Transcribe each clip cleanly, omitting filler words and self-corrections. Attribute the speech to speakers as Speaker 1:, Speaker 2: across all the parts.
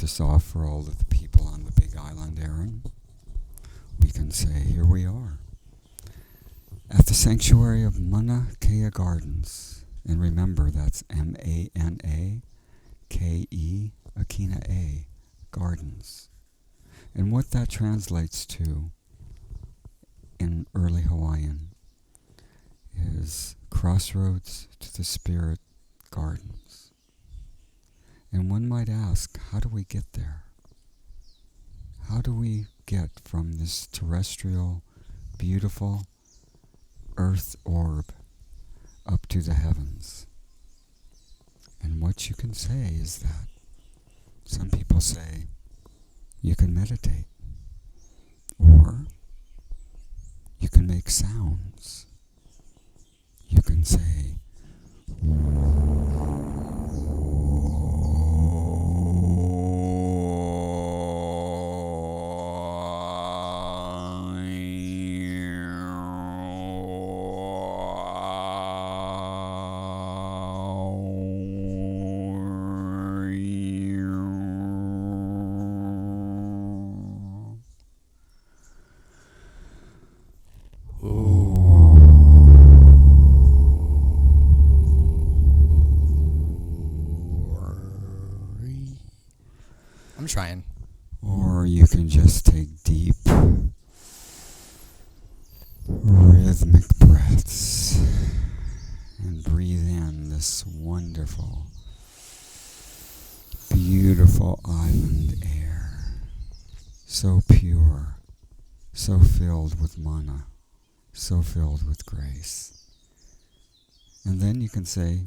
Speaker 1: this off for all of the people on the Big Island, Aaron, we can say, here we are, at the sanctuary of Mauna Kea Gardens. And remember, that's Manake, Akina A, Gardens. And what that translates to in early Hawaiian is crossroads to the spirit gardens. And one might ask, how do we get there? How do we get from this terrestrial, beautiful earth orb up to the heavens? And what you can say is that some people say you can meditate, or you can make sounds. You can say,
Speaker 2: I'm trying.
Speaker 1: or you can just take deep, rhythmic breaths and breathe in this wonderful, beautiful island air. So pure, so filled with mana, so filled with grace. And then you can say,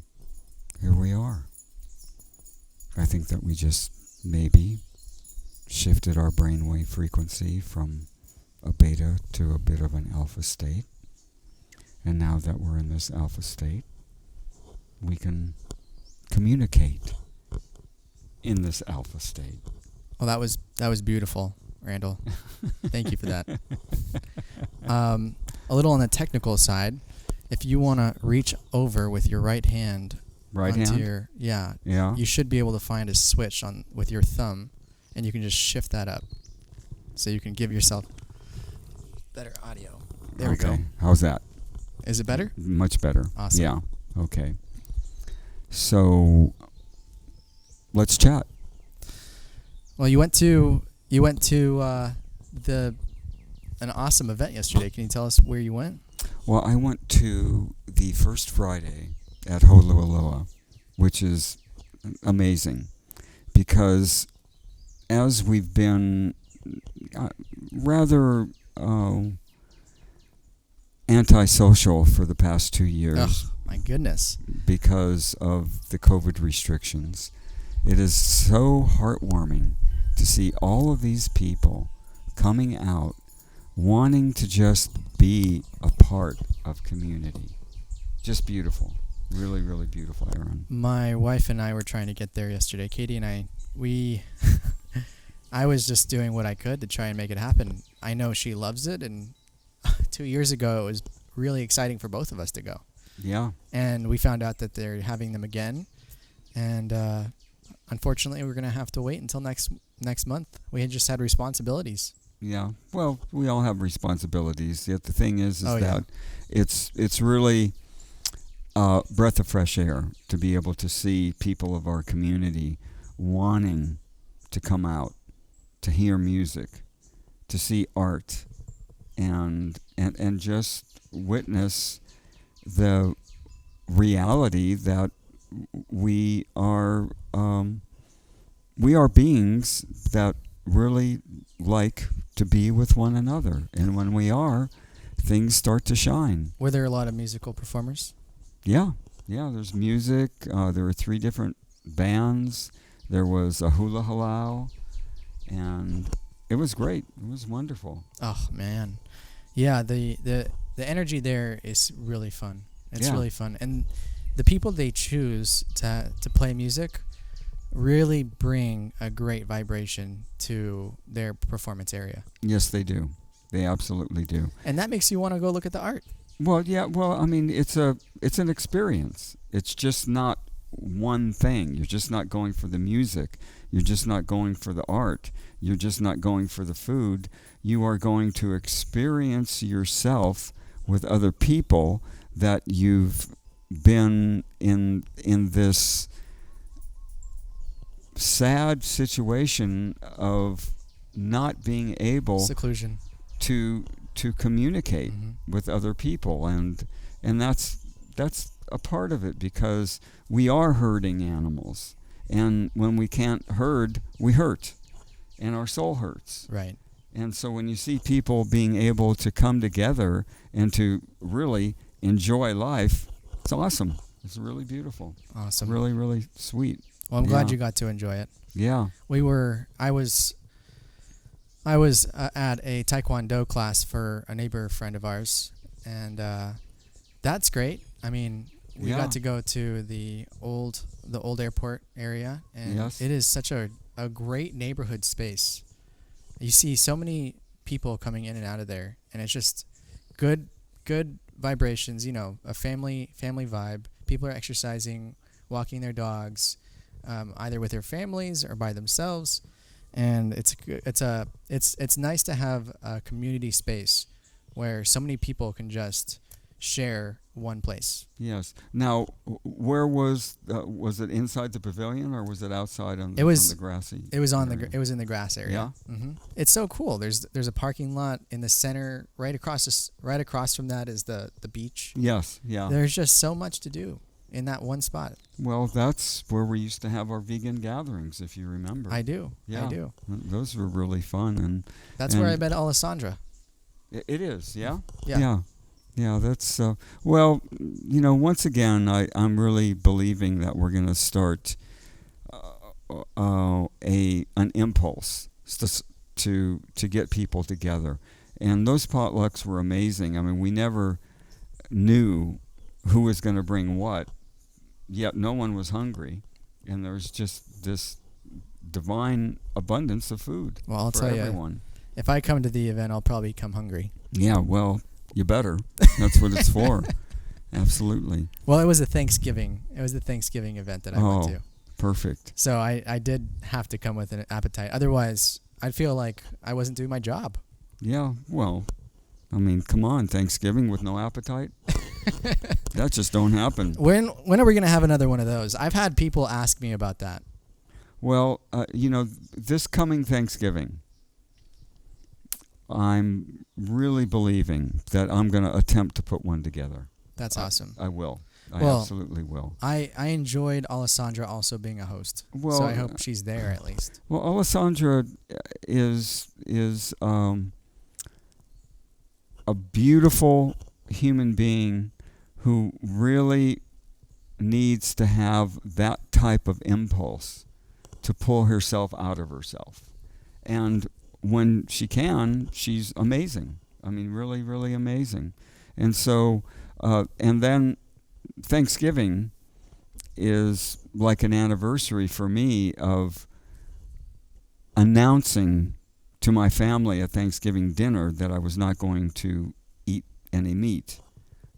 Speaker 1: here we are. I think that we just maybe shifted our brainwave frequency from a beta to a bit of an alpha state. And now that we're in this alpha state, we can communicate in this alpha state.
Speaker 2: Well, that was beautiful, Randall. Thank you for that. A little on the technical side, if you want to reach over with your right hand, yeah, you should be able to find a switch on with your thumb, and you can just shift that up, so you can give yourself better audio. There we go.
Speaker 1: How's that?
Speaker 2: Is it better?
Speaker 1: Much better.
Speaker 2: Awesome.
Speaker 1: Yeah. Okay. So let's chat.
Speaker 2: Well, you went to an awesome event yesterday. Can you tell us where you went?
Speaker 1: Well, I went to the first Friday at Holualoa, which is amazing, because as we've been rather antisocial for the past 2 years.
Speaker 2: Oh, my goodness.
Speaker 1: Because of the COVID restrictions, it is so heartwarming to see all of these people coming out wanting to just be a part of community. Just beautiful. Really, really beautiful, Aaron.
Speaker 2: My wife and I were trying to get there yesterday. Katie and I was just doing what I could to try and make it happen. I know she loves it, and 2 years ago it was really exciting for both of us to go.
Speaker 1: Yeah.
Speaker 2: And we found out that they're having them again, and unfortunately we're going to have to wait until next month. We had just had responsibilities.
Speaker 1: Yeah. Well, we all have responsibilities. Yet the thing is that
Speaker 2: yeah.
Speaker 1: it's really a breath of fresh air to be able to see people of our community wanting to come out, to hear music, to see art, and just witness the reality that we are beings that really like to be with one another, and when we are, things start to shine.
Speaker 2: Were there a lot of musical performers?
Speaker 1: Yeah, there's music. There were 3 different bands. There was a hula halau, and it was great. It was wonderful.
Speaker 2: Oh man, yeah. The energy there is really fun. It's really fun, and the people they choose to play music really bring a great vibration to their performance area.
Speaker 1: Yes, they do. They absolutely do.
Speaker 2: And that makes you want to go look at the art.
Speaker 1: Well, yeah. Well, I mean, it's an experience. It's just not one thing. You're just not going for the music. You're just not going for the art. You're just not going for the food. You are going to experience yourself with other people that you've been in this sad situation of not being able
Speaker 2: seclusion
Speaker 1: to communicate with other people, and that's a part of it, because we are herding animals, and when we can't herd, we hurt, and our soul hurts.
Speaker 2: Right.
Speaker 1: And so when you see people being able to come together and to really enjoy life, it's awesome. It's really beautiful.
Speaker 2: Awesome.
Speaker 1: Really, really sweet.
Speaker 2: Well, I'm glad you got to enjoy it.
Speaker 1: Yeah.
Speaker 2: I was at a Taekwondo class for a neighbor friend of ours, and that's great. I mean, we got to go to the old airport area, and it is such a great neighborhood space. You see so many people coming in and out of there, and it's just good vibrations, a family vibe. People are exercising, walking their dogs, either with their families or by themselves, and it's nice to have a community space where so many people can just share one place.
Speaker 1: Yes. Now, where was it inside the pavilion, or was it outside on the grassy?
Speaker 2: It was it was in the grass area.
Speaker 1: Yeah.
Speaker 2: Mm-hmm. It's so cool. There's a parking lot in the center. Right across from that is the beach.
Speaker 1: Yes. Yeah.
Speaker 2: There's just so much to do in that one spot.
Speaker 1: Well, that's where we used to have our vegan gatherings, if you remember.
Speaker 2: I do.
Speaker 1: Yeah.
Speaker 2: I do.
Speaker 1: Those were really fun, and
Speaker 2: that's where I met Alessandra.
Speaker 1: It is. Yeah.
Speaker 2: Yeah.
Speaker 1: Yeah. Yeah, that's well, once again, I'm really believing that we're going to start an impulse to get people together, and those potlucks were amazing. I mean, we never knew who was going to bring what, yet no one was hungry, and there was just this divine abundance of food.
Speaker 2: Well, I'll
Speaker 1: for
Speaker 2: tell
Speaker 1: everyone.
Speaker 2: You, if I come to the event, I'll probably come hungry.
Speaker 1: Yeah, well. You better. That's what it's for. Absolutely.
Speaker 2: Well, it was a Thanksgiving event that I went to.
Speaker 1: Perfect.
Speaker 2: So I did have to come with an appetite. Otherwise, I'd feel like I wasn't doing my job.
Speaker 1: Yeah, well, I mean, come on, Thanksgiving with no appetite? That just don't happen.
Speaker 2: When are we going to have another one of those? I've had people ask me about that.
Speaker 1: Well, this coming Thanksgiving, I'm really believing that I'm going to attempt to put one together.
Speaker 2: That's awesome.
Speaker 1: I will. I absolutely will.
Speaker 2: I enjoyed Alessandra also being a host. Well, so I hope she's there at least.
Speaker 1: Well, Alessandra is a beautiful human being who really needs to have that type of impulse to pull herself out of herself. And when she can, she's amazing. I mean, really, really amazing. And so, and then Thanksgiving is like an anniversary for me of announcing to my family at Thanksgiving dinner that I was not going to eat any meat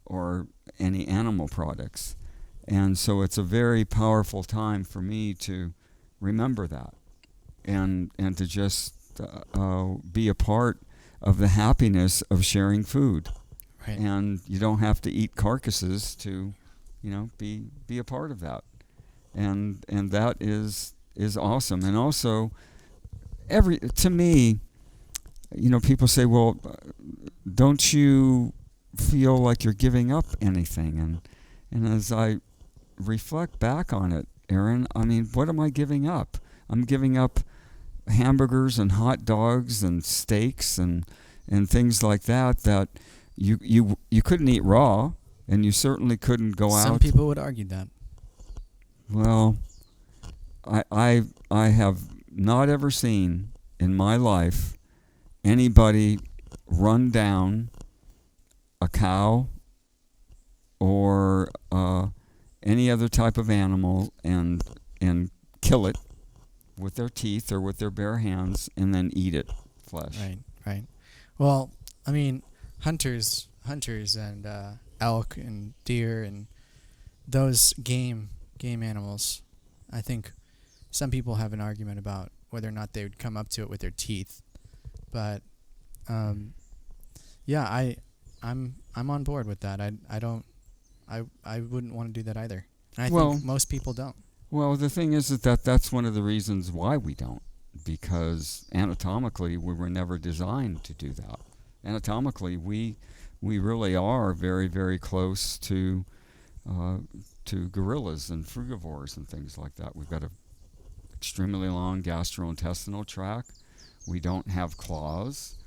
Speaker 1: or any animal products. And so it's a very powerful time for me to remember that and to just be a part of the happiness of sharing food.
Speaker 2: Right.
Speaker 1: And you don't have to eat carcasses to, be a part of that. And that is awesome. And also, to me, people say, well, don't you feel like you're giving up anything? And as I reflect back on it, Aaron, I mean, what am I giving up? I'm giving up hamburgers and hot dogs and steaks and things like that you couldn't eat raw, and you certainly couldn't go out.
Speaker 2: Some people would argue that.
Speaker 1: Well, I have not ever seen in my life anybody run down a cow or any other type of animal and kill it with their teeth or with their bare hands and then eat it flesh.
Speaker 2: Right. Well, I mean, hunters and elk and deer and those game game animals. I think some people have an argument about whether or not they would come up to it with their teeth, but yeah, I'm on board with that. I wouldn't want to do that either. And I think most people don't.
Speaker 1: Well, the thing is that that's one of the reasons why we don't, because anatomically we were never designed to do that. Anatomically, we really are very, very close to gorillas and frugivores and things like that. We've got a extremely long gastrointestinal tract. We don't have claws.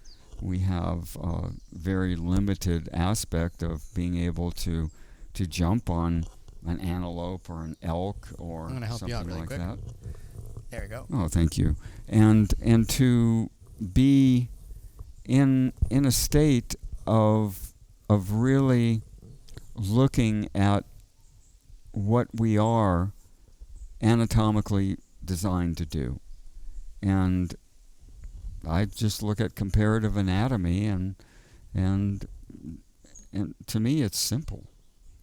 Speaker 1: We have a very limited aspect of being able to jump on an antelope or an elk or something really like that.
Speaker 2: There we go.
Speaker 1: Oh, thank you. And to be in a state of really looking at what we are anatomically designed to do. And I just look at comparative anatomy and to me it's simple.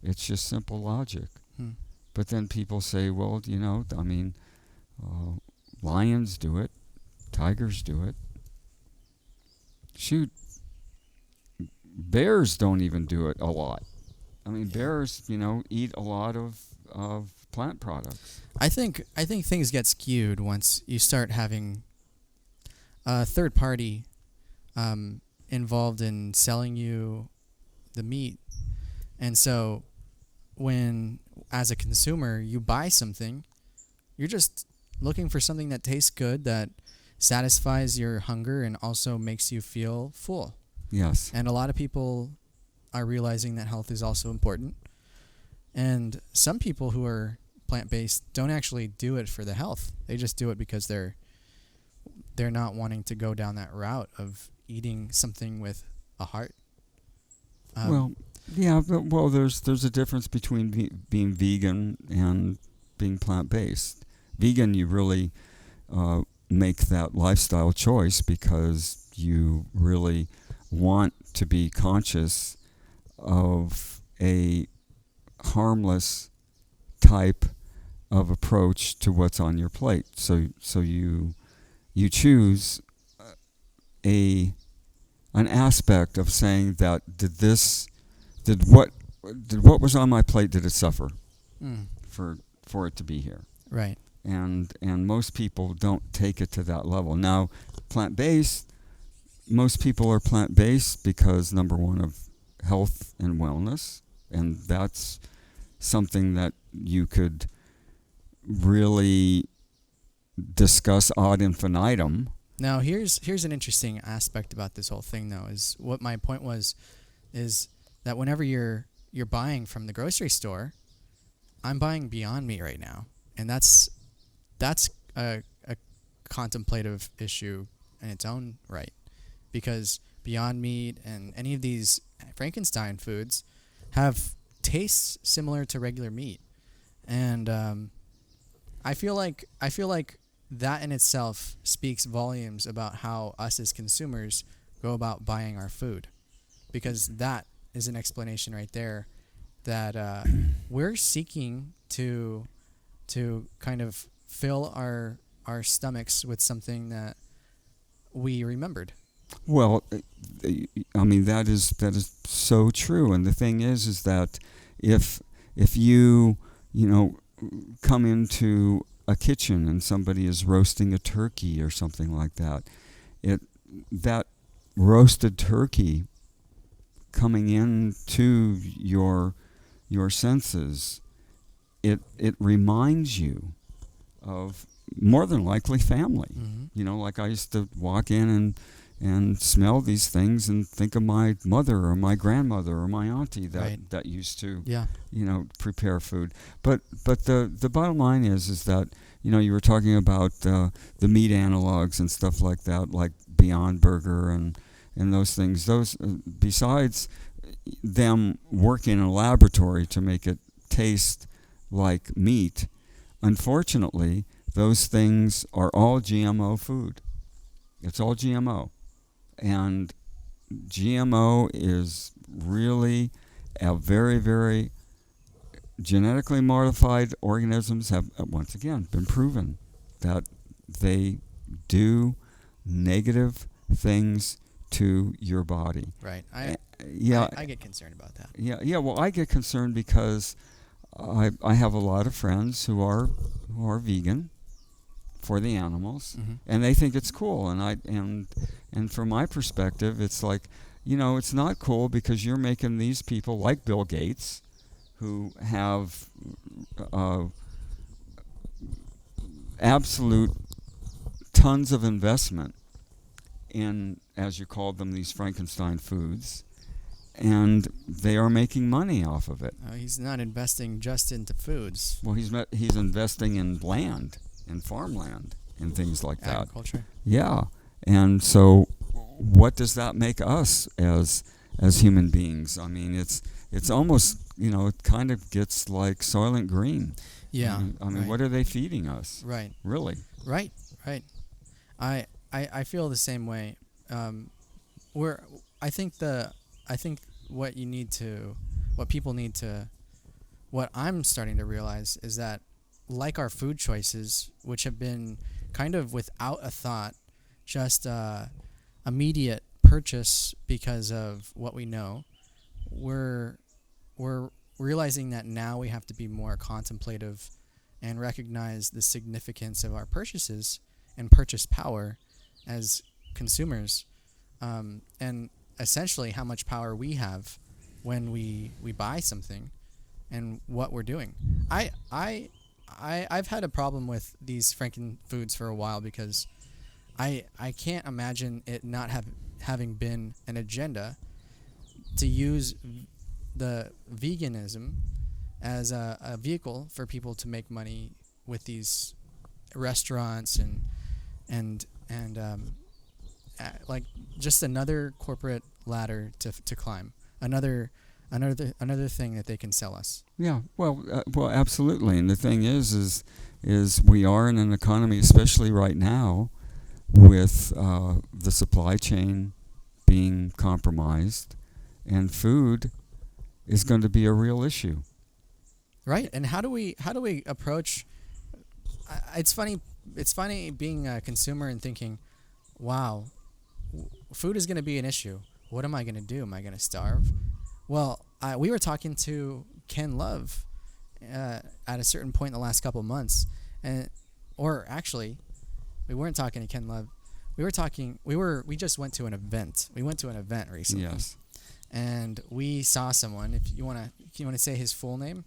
Speaker 1: It's just simple logic. But then people say, well, lions do it, tigers do it. Shoot, bears don't even do it a lot. Bears, eat a lot of plant products.
Speaker 2: I think things get skewed once you start having a third party involved in selling you the meat. And so when, as a consumer, you buy something, you're just looking for something that tastes good, that satisfies your hunger and also makes you feel full.
Speaker 1: Yes.
Speaker 2: And a lot of people are realizing that health is also important. And some people who are plant-based don't actually do it for the health. They just do it because they're not wanting to go down that route of eating something with a heart.
Speaker 1: There's a difference between being vegan and being plant-based. Vegan, you really make that lifestyle choice because you really want to be conscious of a harmless type of approach to what's on your plate. So you choose an aspect of saying that did what was on my plate, did it suffer for it to be here?
Speaker 2: Right.
Speaker 1: And most people don't take it to that level. Now, plant-based, most people are plant-based because, number one, of health and wellness, and that's something that you could really discuss ad infinitum.
Speaker 2: Now, here's an interesting aspect about this whole thing, though, is what my point was, is that whenever you're buying from the grocery store, I'm buying Beyond Meat right now, and that's a contemplative issue in its own right, because Beyond Meat and any of these Frankenstein foods have tastes similar to regular meat, and I feel like that in itself speaks volumes about how us as consumers go about buying our food, because that is an explanation right there that we're seeking to kind of fill our stomachs with something that we remembered.
Speaker 1: Well, that is so true, and the thing is that if you come into a kitchen and somebody is roasting a turkey or something like that, that roasted turkey coming into your senses, it reminds you of more than likely family. Mm-hmm. Like I used to walk in and smell these things and think of my mother or my grandmother or my auntie that used to prepare food. But the bottom line is that you were talking about the meat analogs and stuff like that, like Beyond Burger and those things. Those besides them working in a laboratory to make it taste like meat, unfortunately, those things are all GMO food. It's all GMO. And GMO is really a very, very genetically modified organisms have, once again, been proven that they do negative things to your body.
Speaker 2: Right.
Speaker 1: I
Speaker 2: get concerned about that.
Speaker 1: Yeah. Well, I get concerned because I have a lot of friends who are vegan for the animals, and they think it's cool. And from my perspective, it's like, it's not cool because you're making these people like Bill Gates, who have absolute tons of investment in, as you called them, these Frankenstein foods, and they are making money off of it.
Speaker 2: He's not investing just into foods.
Speaker 1: Well, he's investing in land, in farmland, and things like that.
Speaker 2: Agriculture.
Speaker 1: Yeah, and so what does that make us as human beings? I mean, it's almost, it kind of gets like Soylent Green.
Speaker 2: Yeah.
Speaker 1: I mean, what are they feeding us?
Speaker 2: Right.
Speaker 1: Really.
Speaker 2: Right. I feel the same way. I think what I'm starting to realize is that, like our food choices, which have been kind of without a thought, just immediate purchase because of what we know, we're realizing that now we have to be more contemplative and recognize the significance of our purchases and purchase power as consumers, and essentially how much power we have when we buy something and what we're doing. I've had a problem with these Franken foods for a while because I can't imagine it not having been an agenda to use the veganism as a vehicle for people to make money with these restaurants and like just another corporate ladder to climb, another thing that they can sell us.
Speaker 1: Yeah, well, absolutely. And the thing is we are in an economy, especially right now, with the supply chain being compromised, and food is going to be a real issue.
Speaker 2: Right. And how do we approach? It's funny being a consumer and thinking, wow, food is going to be an issue. What am I going to do? Am I going to starve? Well, we were talking to Ken Love at a certain point in the last couple of months, or actually, we weren't talking to Ken Love. We just went to an event. We went to an event recently.
Speaker 1: Yes. And
Speaker 2: we saw someone. If you want to say his full name.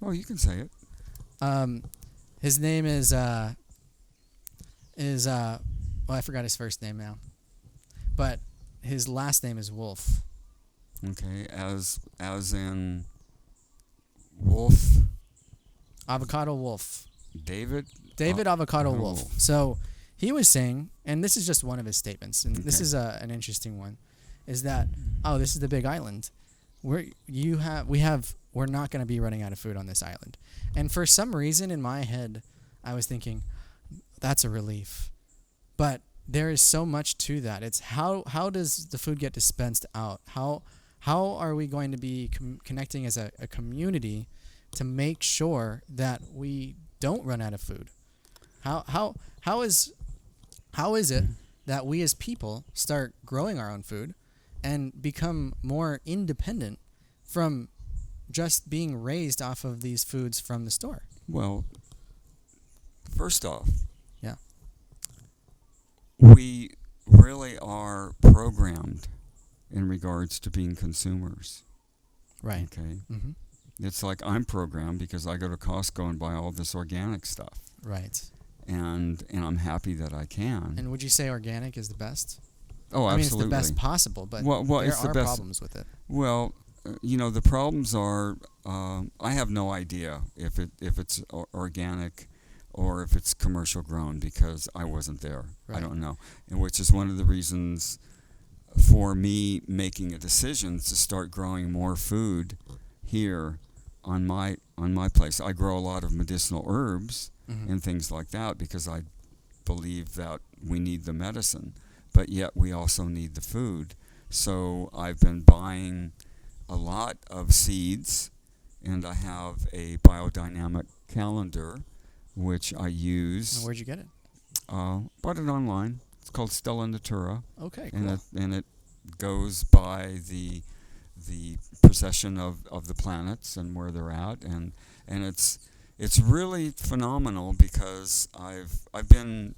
Speaker 1: Well, you can say it.
Speaker 2: His name is well, I forgot his first name now, but his last name is Wolf.
Speaker 1: Okay, as in Wolf.
Speaker 2: Avocado Wolf.
Speaker 1: David
Speaker 2: Avocado Wolf. So he was saying, and this is just one of his statements, and this is an interesting one, is that this is the Big Island. We're not going to be running out of food on this island. And for some reason in my head, I was thinking, that's a relief. But there is so much to that. It's how does the food get dispensed out? How are we going to be connecting as a community to make sure that we don't run out of food? How is it that we as people start growing our own food and become more independent from just being raised off of these foods from the store?
Speaker 1: Well, first off,
Speaker 2: yeah,
Speaker 1: we really are programmed in regards to being consumers.
Speaker 2: Right.
Speaker 1: Okay.
Speaker 2: Mm-hmm.
Speaker 1: It's like I'm programmed because I go to Costco and buy all this organic stuff.
Speaker 2: Right.
Speaker 1: And I'm happy that I can.
Speaker 2: And would you say organic is the best?
Speaker 1: Oh, absolutely.
Speaker 2: I mean, it's the best possible, but there are problems with it.
Speaker 1: Well, the problems are, I have no idea if it's organic or if it's commercial grown because I wasn't there. Right. I don't know. And which is one of the reasons for me making a decision to start growing more food here on my place. I grow a lot of medicinal herbs and things like that because I believe that we need the medicine, but yet we also need the food. So I've been buying a lot of seeds and I have a biodynamic calendar, which I use.
Speaker 2: And where'd you get it?
Speaker 1: Bought it online. It's called Stella Natura.
Speaker 2: Okay, cool.
Speaker 1: And it goes by the precession of the planets and where they're at, and it's really phenomenal because I've been,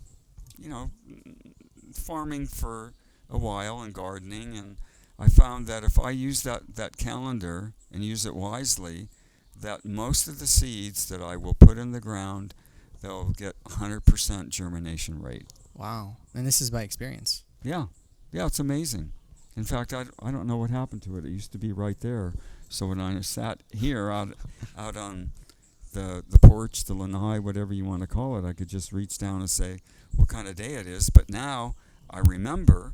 Speaker 1: farming for a while and gardening, and I found that if I use that calendar and use it wisely, that most of the seeds that I will put in the ground, they'll get 100% germination rate.
Speaker 2: Wow. And this is by experience.
Speaker 1: Yeah, it's amazing. In fact, I don't know what happened to it. It used to be right there. So when I sat here out on the porch, the lanai, whatever you want to call it, I could just reach down and say what kind of day it is. But now I remember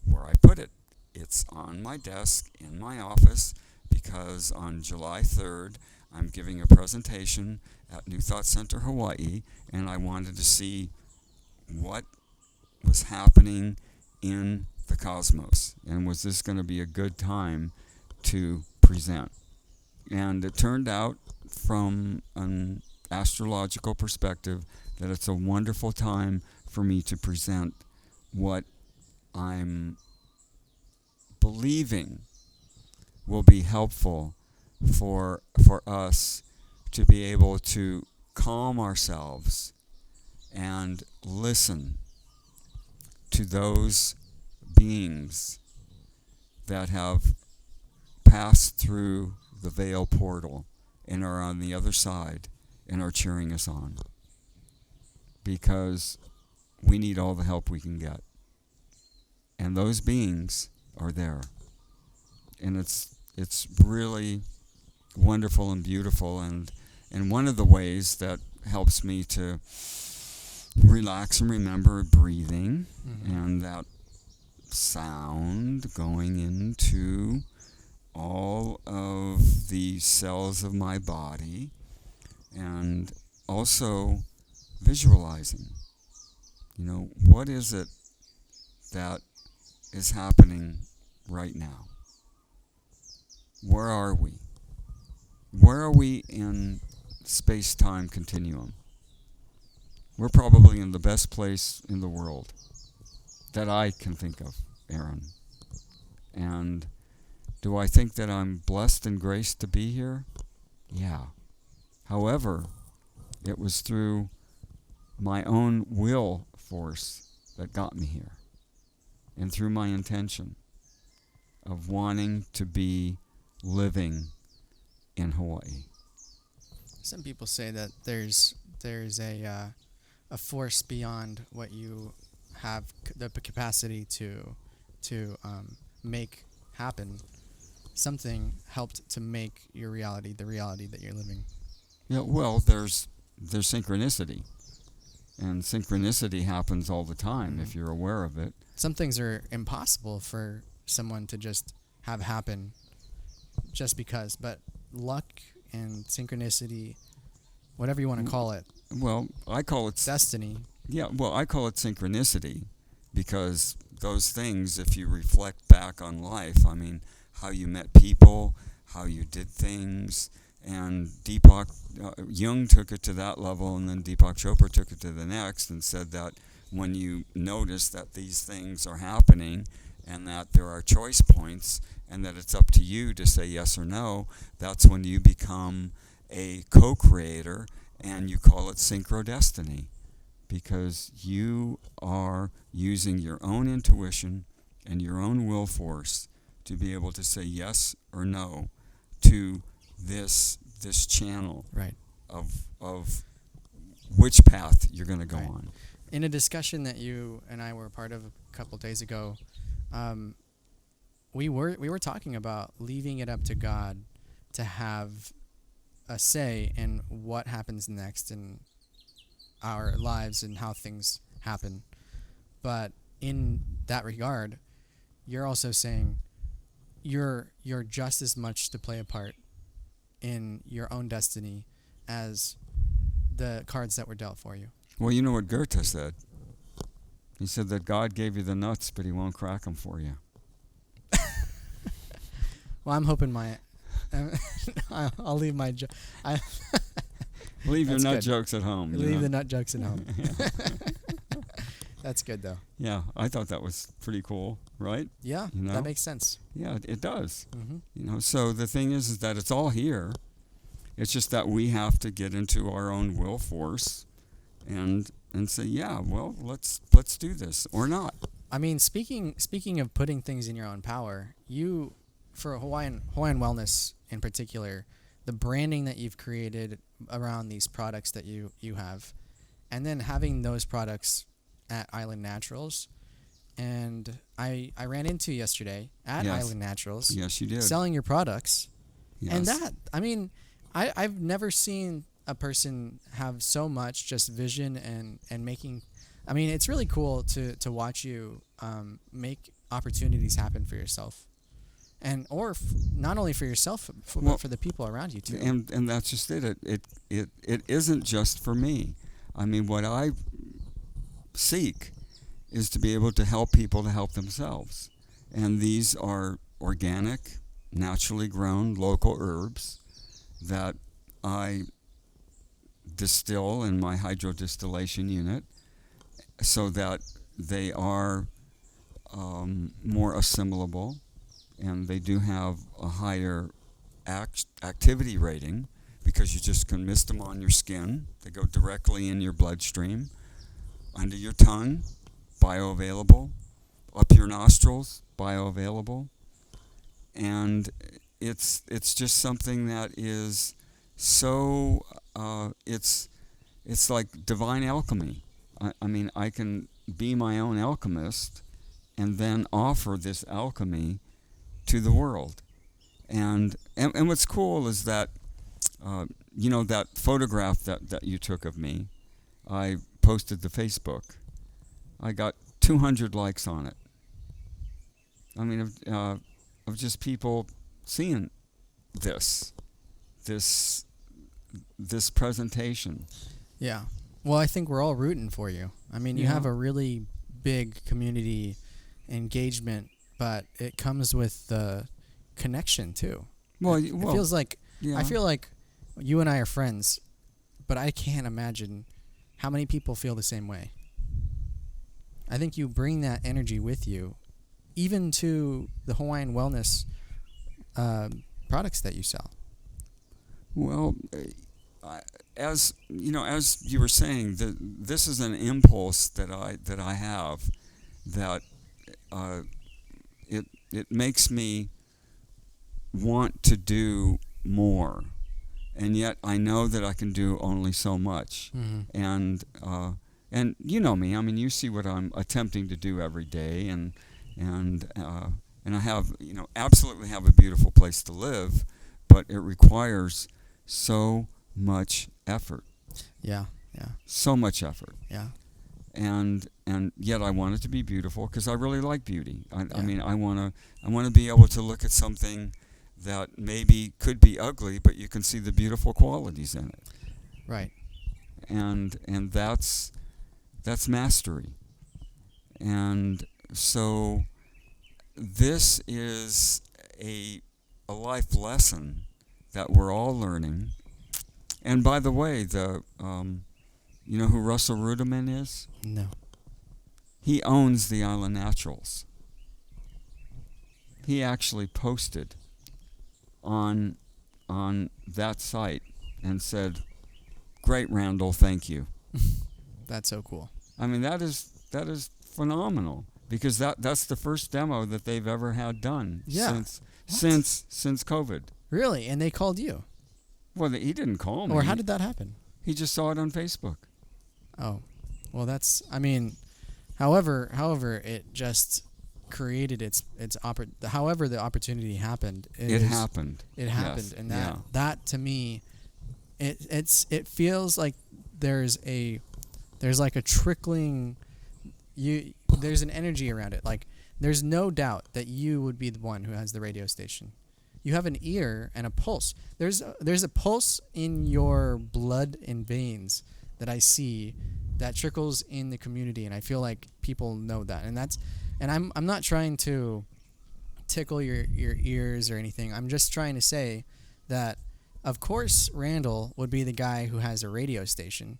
Speaker 1: where I put it. It's on my desk in my office because on July 3rd, I'm giving a presentation at New Thought Center, Hawaii, and I wanted to see what was happening in the cosmos, and was this going to be a good time to present. And it turned out from an astrological perspective that it's a wonderful time for me to present what I'm believing will be helpful for us to be able to calm ourselves and listen to those beings that have passed through the veil portal and are on the other side and are cheering us on, because we need all the help we can get, and those beings are there, and it's really wonderful and beautiful. And one of the ways that helps me to relax and remember breathing, and that sound going into all of the cells of my body, and also visualizing, what is it that is happening right now? Where are we? Where are we in space-time continuum? We're probably in the best place in the world that I can think of, Aaron. And do I think that I'm blessed and graced to be here? Yeah. However, it was through my own will force that got me here, and through my intention of wanting to be living in Hawaii.
Speaker 2: Some people say that there's a force beyond what you have the capacity to make happen. Something helped to make your reality the reality that you're living.
Speaker 1: Yeah, well, there's synchronicity, and synchronicity happens all the time if you're aware of it.
Speaker 2: Some things are impossible for someone to just have happen just because, but luck and synchronicity, whatever you want to call it.
Speaker 1: Well, I call it
Speaker 2: destiny.
Speaker 1: Yeah, well, I call it synchronicity because those things, if you reflect back on life, how you met people, how you did things, and Deepak, Jung took it to that level, and then Deepak Chopra took it to the next and said that when you notice that these things are happening and that there are choice points and that it's up to you to say yes or no, that's when you become a co-creator, and you call it synchrodestiny, because you are using your own intuition and your own will force to be able to say yes or no to this channel,
Speaker 2: right,
Speaker 1: of which path you're going to go on.
Speaker 2: In a discussion that you and I were a part of a couple days ago, we were talking about leaving it up to God to have a say in what happens next in our lives and how things happen. But in that regard, you're also saying you're just as much to play a part in your own destiny as the cards that were dealt for you.
Speaker 1: Well, you know what Goethe said? He said that God gave you the nuts, but he won't crack them for you.
Speaker 2: Well, I'm hoping my I'll leave my joke.
Speaker 1: Leave your nut jokes at home.
Speaker 2: Leave the nut jokes at home. That's good, though.
Speaker 1: Yeah, I thought that was pretty cool, right?
Speaker 2: Yeah, that makes sense.
Speaker 1: Yeah, it does.
Speaker 2: Mm-hmm.
Speaker 1: So the thing is that it's all here. It's just that we have to get into our own will force and say, yeah, well, let's do this or not.
Speaker 2: I mean, speaking of putting things in your own power, for Hawaiian Wellness in particular, the branding that you've created around these products that you have, and then having those products at Island Naturals, and I ran into you yesterday at Island Naturals.
Speaker 1: Yes, you did.
Speaker 2: Selling your products.
Speaker 1: Yes.
Speaker 2: And that, I mean, I've never seen a person have so much just vision and making. I mean, it's really cool to watch you make opportunities happen for yourself, and not only for yourself, but for the people around you too.
Speaker 1: And that's just it. It isn't just for me. I mean, what I seek is to be able to help people to help themselves, and these are organic, naturally grown, local herbs that I distill in my hydrodistillation unit, so that they are more assimilable, and they do have a higher activity rating because you just can mist them on your skin. They go directly in your bloodstream, under your tongue, bioavailable, up your nostrils, bioavailable, and it's just something that is so it's like divine alchemy. I mean, I can be my own alchemist and then offer this alchemy to the world. And what's cool is that, that photograph that you took of me, I posted to Facebook. I got 200 likes on it. I mean, of just people seeing this presentation.
Speaker 2: Yeah. Well, I think we're all rooting for you. I mean, you have a really big community engagement, but it comes with the connection too.
Speaker 1: Well,
Speaker 2: it feels like I feel like you and I are friends, but I can't imagine how many people feel the same way. I think you bring that energy with you, even to the Hawaiian Wellness products that you sell.
Speaker 1: Well, as you were saying, this is an impulse that I have that it makes me want to do more, and yet I know that I can do only so much. Mm-hmm. And you know me. I mean, you see what I'm attempting to do every day, and I have absolutely have a beautiful place to live, but it requires so much effort.
Speaker 2: Yeah.
Speaker 1: So much effort.
Speaker 2: Yeah.
Speaker 1: And yet I want it to be beautiful because I really like beauty. I mean, I want to be able to look at something that maybe could be ugly, but you can see the beautiful qualities in it.
Speaker 2: Right.
Speaker 1: And that's mastery. And so this is a life lesson that we're all learning. And by the way, you know who Russell Ruderman is?
Speaker 2: No.
Speaker 1: He owns the Island Naturals. He actually posted on that site and said, "Great, Randall, thank you."
Speaker 2: That's so cool.
Speaker 1: I mean, that is phenomenal, because that's the first demo that they've ever had done since COVID.
Speaker 2: Really? And they called you?
Speaker 1: Well, he didn't call me.
Speaker 2: Or how did that happen?
Speaker 1: He just saw it on Facebook.
Speaker 2: Oh, well, however, it just created however the opportunity happened. It happened, yes. And that to me, it feels like there's like a trickling. There's an energy around it. Like, there's no doubt that you would be the one who has the radio station. You have an ear and a pulse. There's a pulse in your blood and veins that I see that trickles in the community, and I feel like people know that. And I'm not trying to tickle your ears or anything. I'm just trying to say that, of course, Randall would be the guy who has a radio station,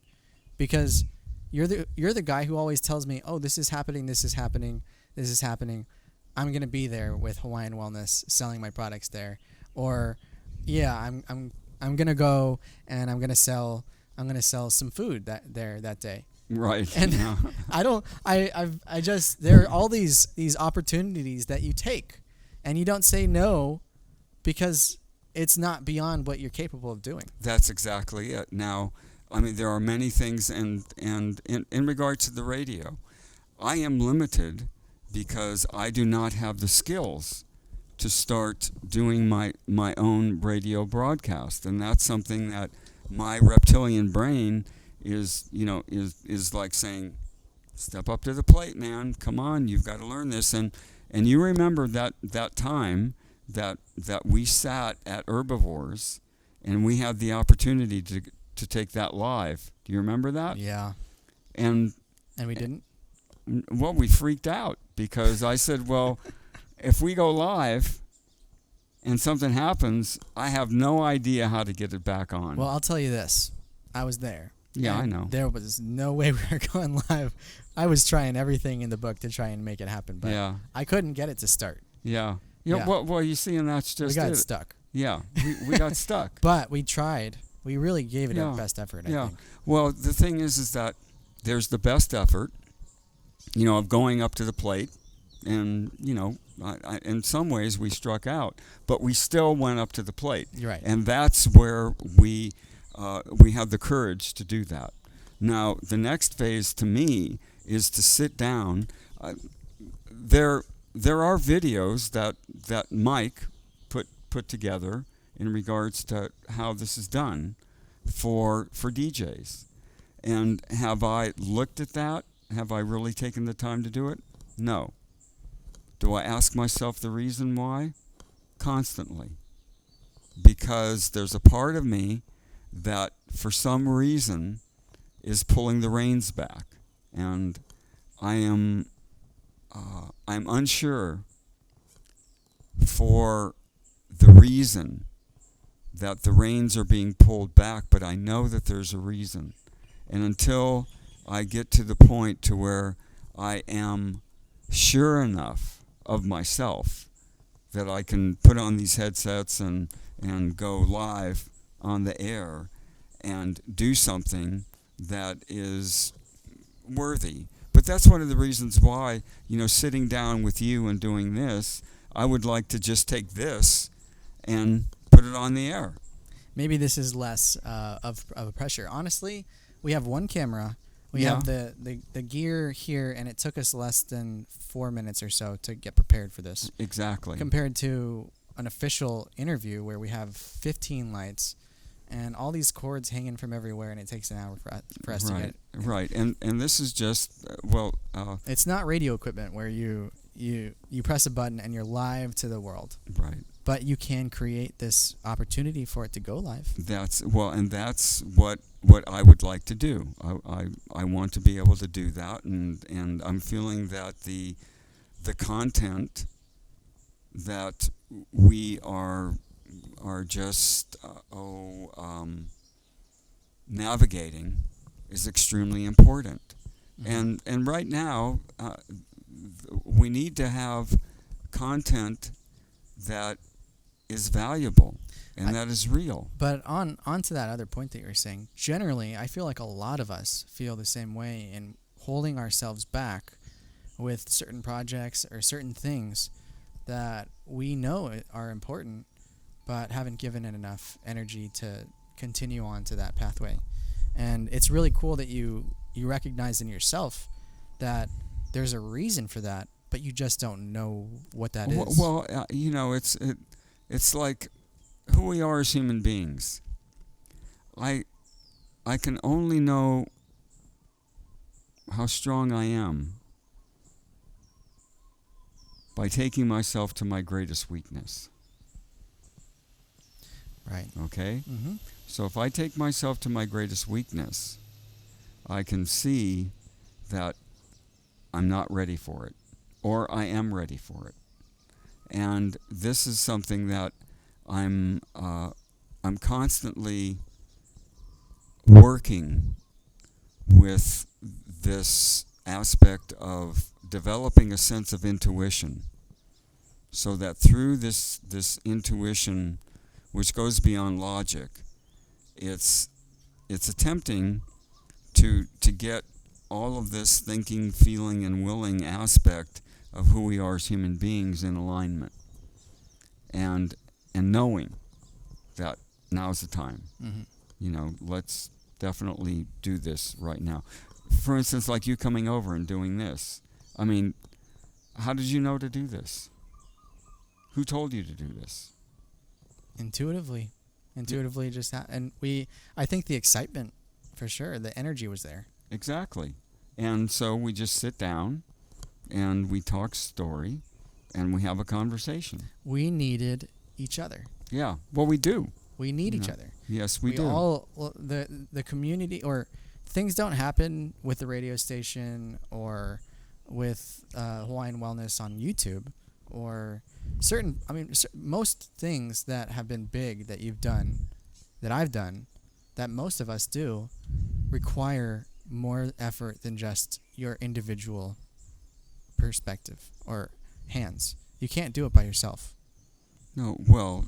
Speaker 2: because you're the guy who always tells me, oh, this is happening, this is happening, this is happening. I'm gonna be there with Hawaiian Wellness, selling my products there, or yeah, I'm gonna go and I'm gonna sell some food that day.
Speaker 1: Right.
Speaker 2: And
Speaker 1: yeah.
Speaker 2: I just, there are all these opportunities that you take, and you don't say no because it's not beyond what you're capable of doing.
Speaker 1: That's exactly it. Now, I mean, there are many things, and in regard to the radio, I am limited because I do not have the skills to start doing my own radio broadcast, and that's something that my reptilian brain is like saying, step up to the plate, man. Come on, you've got to learn this. And you remember that time that we sat at Herbivores and we had the opportunity to take that live. Do you remember that?
Speaker 2: Yeah.
Speaker 1: And
Speaker 2: we didn't?
Speaker 1: Well, we freaked out because I said, well, if we go live and something happens, I have no idea how to get it back on.
Speaker 2: Well, I'll tell you this. I was there.
Speaker 1: Yeah, I know.
Speaker 2: There was no way we were going live. I was trying everything in the book to try and make it happen, but yeah. I couldn't get it to start.
Speaker 1: Yeah. Yeah. Well, you see, and that's just
Speaker 2: we got stuck.
Speaker 1: Yeah, we got stuck.
Speaker 2: But we tried. We really gave it our best effort, I think.
Speaker 1: Well, the thing is that there's the best effort, of going up to the plate, and, in some ways we struck out, but we still went up to the plate.
Speaker 2: Right.
Speaker 1: And that's where we have the courage to do that. Now, the next phase to me is to sit down. There are videos that Mike put together in regards to how this is done for DJs. And have I looked at that? Have I really taken the time to do it? No. Do I ask myself the reason why? Constantly. Because there's a part of me that for some reason is pulling the reins back, and I'm unsure for the reason that the reins are being pulled back, but I know that there's a reason. And until I get to the point to where I am sure enough of myself that I can put on these headsets and go live on the air and do something that is worthy. But that's one of the reasons why, sitting down with you and doing this, I would like to just take this and put it on the air.
Speaker 2: Maybe this is less of a pressure. Honestly, we have one camera. We have the gear here, and it took us less than 4 minutes or so to get prepared for this.
Speaker 1: Exactly.
Speaker 2: Compared to an official interview where we have 15 lights and all these cords hanging from everywhere, and it takes an hour for us to get it.
Speaker 1: Right, and this is just,
Speaker 2: it's not radio equipment where you press a button and you're live to the world.
Speaker 1: Right.
Speaker 2: But you can create this opportunity for it to go live.
Speaker 1: That's what I would like to do. I want to be able to do that, and I'm feeling that the content that we are just navigating is extremely important. Mm-hmm. And right now we need to have content that is valuable and that is real.
Speaker 2: But on to that other point that you were saying, generally I feel like a lot of us feel the same way in holding ourselves back with certain projects or certain things that we know are important but haven't given it enough energy to continue on to that pathway. And it's really cool that you recognize in yourself that there's a reason for that, but you just don't know what that is.
Speaker 1: Well, it's like who we are as human beings. I can only know how strong I am by taking myself to my greatest weakness.
Speaker 2: Right.
Speaker 1: Okay?
Speaker 2: Mm-hmm.
Speaker 1: So if I take myself to my greatest weakness, I can see that I'm not ready for it, or I am ready for it. And this is something that I'm I'm constantly working with this aspect of developing a sense of intuition, so that through this intuition, which goes beyond logic, it's attempting to get all of this thinking, feeling, and willing aspect of who we are as human beings in alignment, and knowing that now's the time. Let's definitely do this right now. For instance, like you coming over and doing this. I mean, how did you know to do this? Who told you to do this?
Speaker 2: Intuitively, just and I think the excitement, for sure, the energy was there.
Speaker 1: Exactly. And so we just sit down and we talk story and we have a conversation.
Speaker 2: We needed each other.
Speaker 1: Yeah. Well, we do.
Speaker 2: We need each other.
Speaker 1: Yes, we do.
Speaker 2: The community, or things don't happen with the radio station or with Hawaiian Wellness on YouTube, or most things that have been big that you've done, that I've done, that most of us do, require more effort than just your individual perspective or hands. You can't do it by yourself.
Speaker 1: No, well,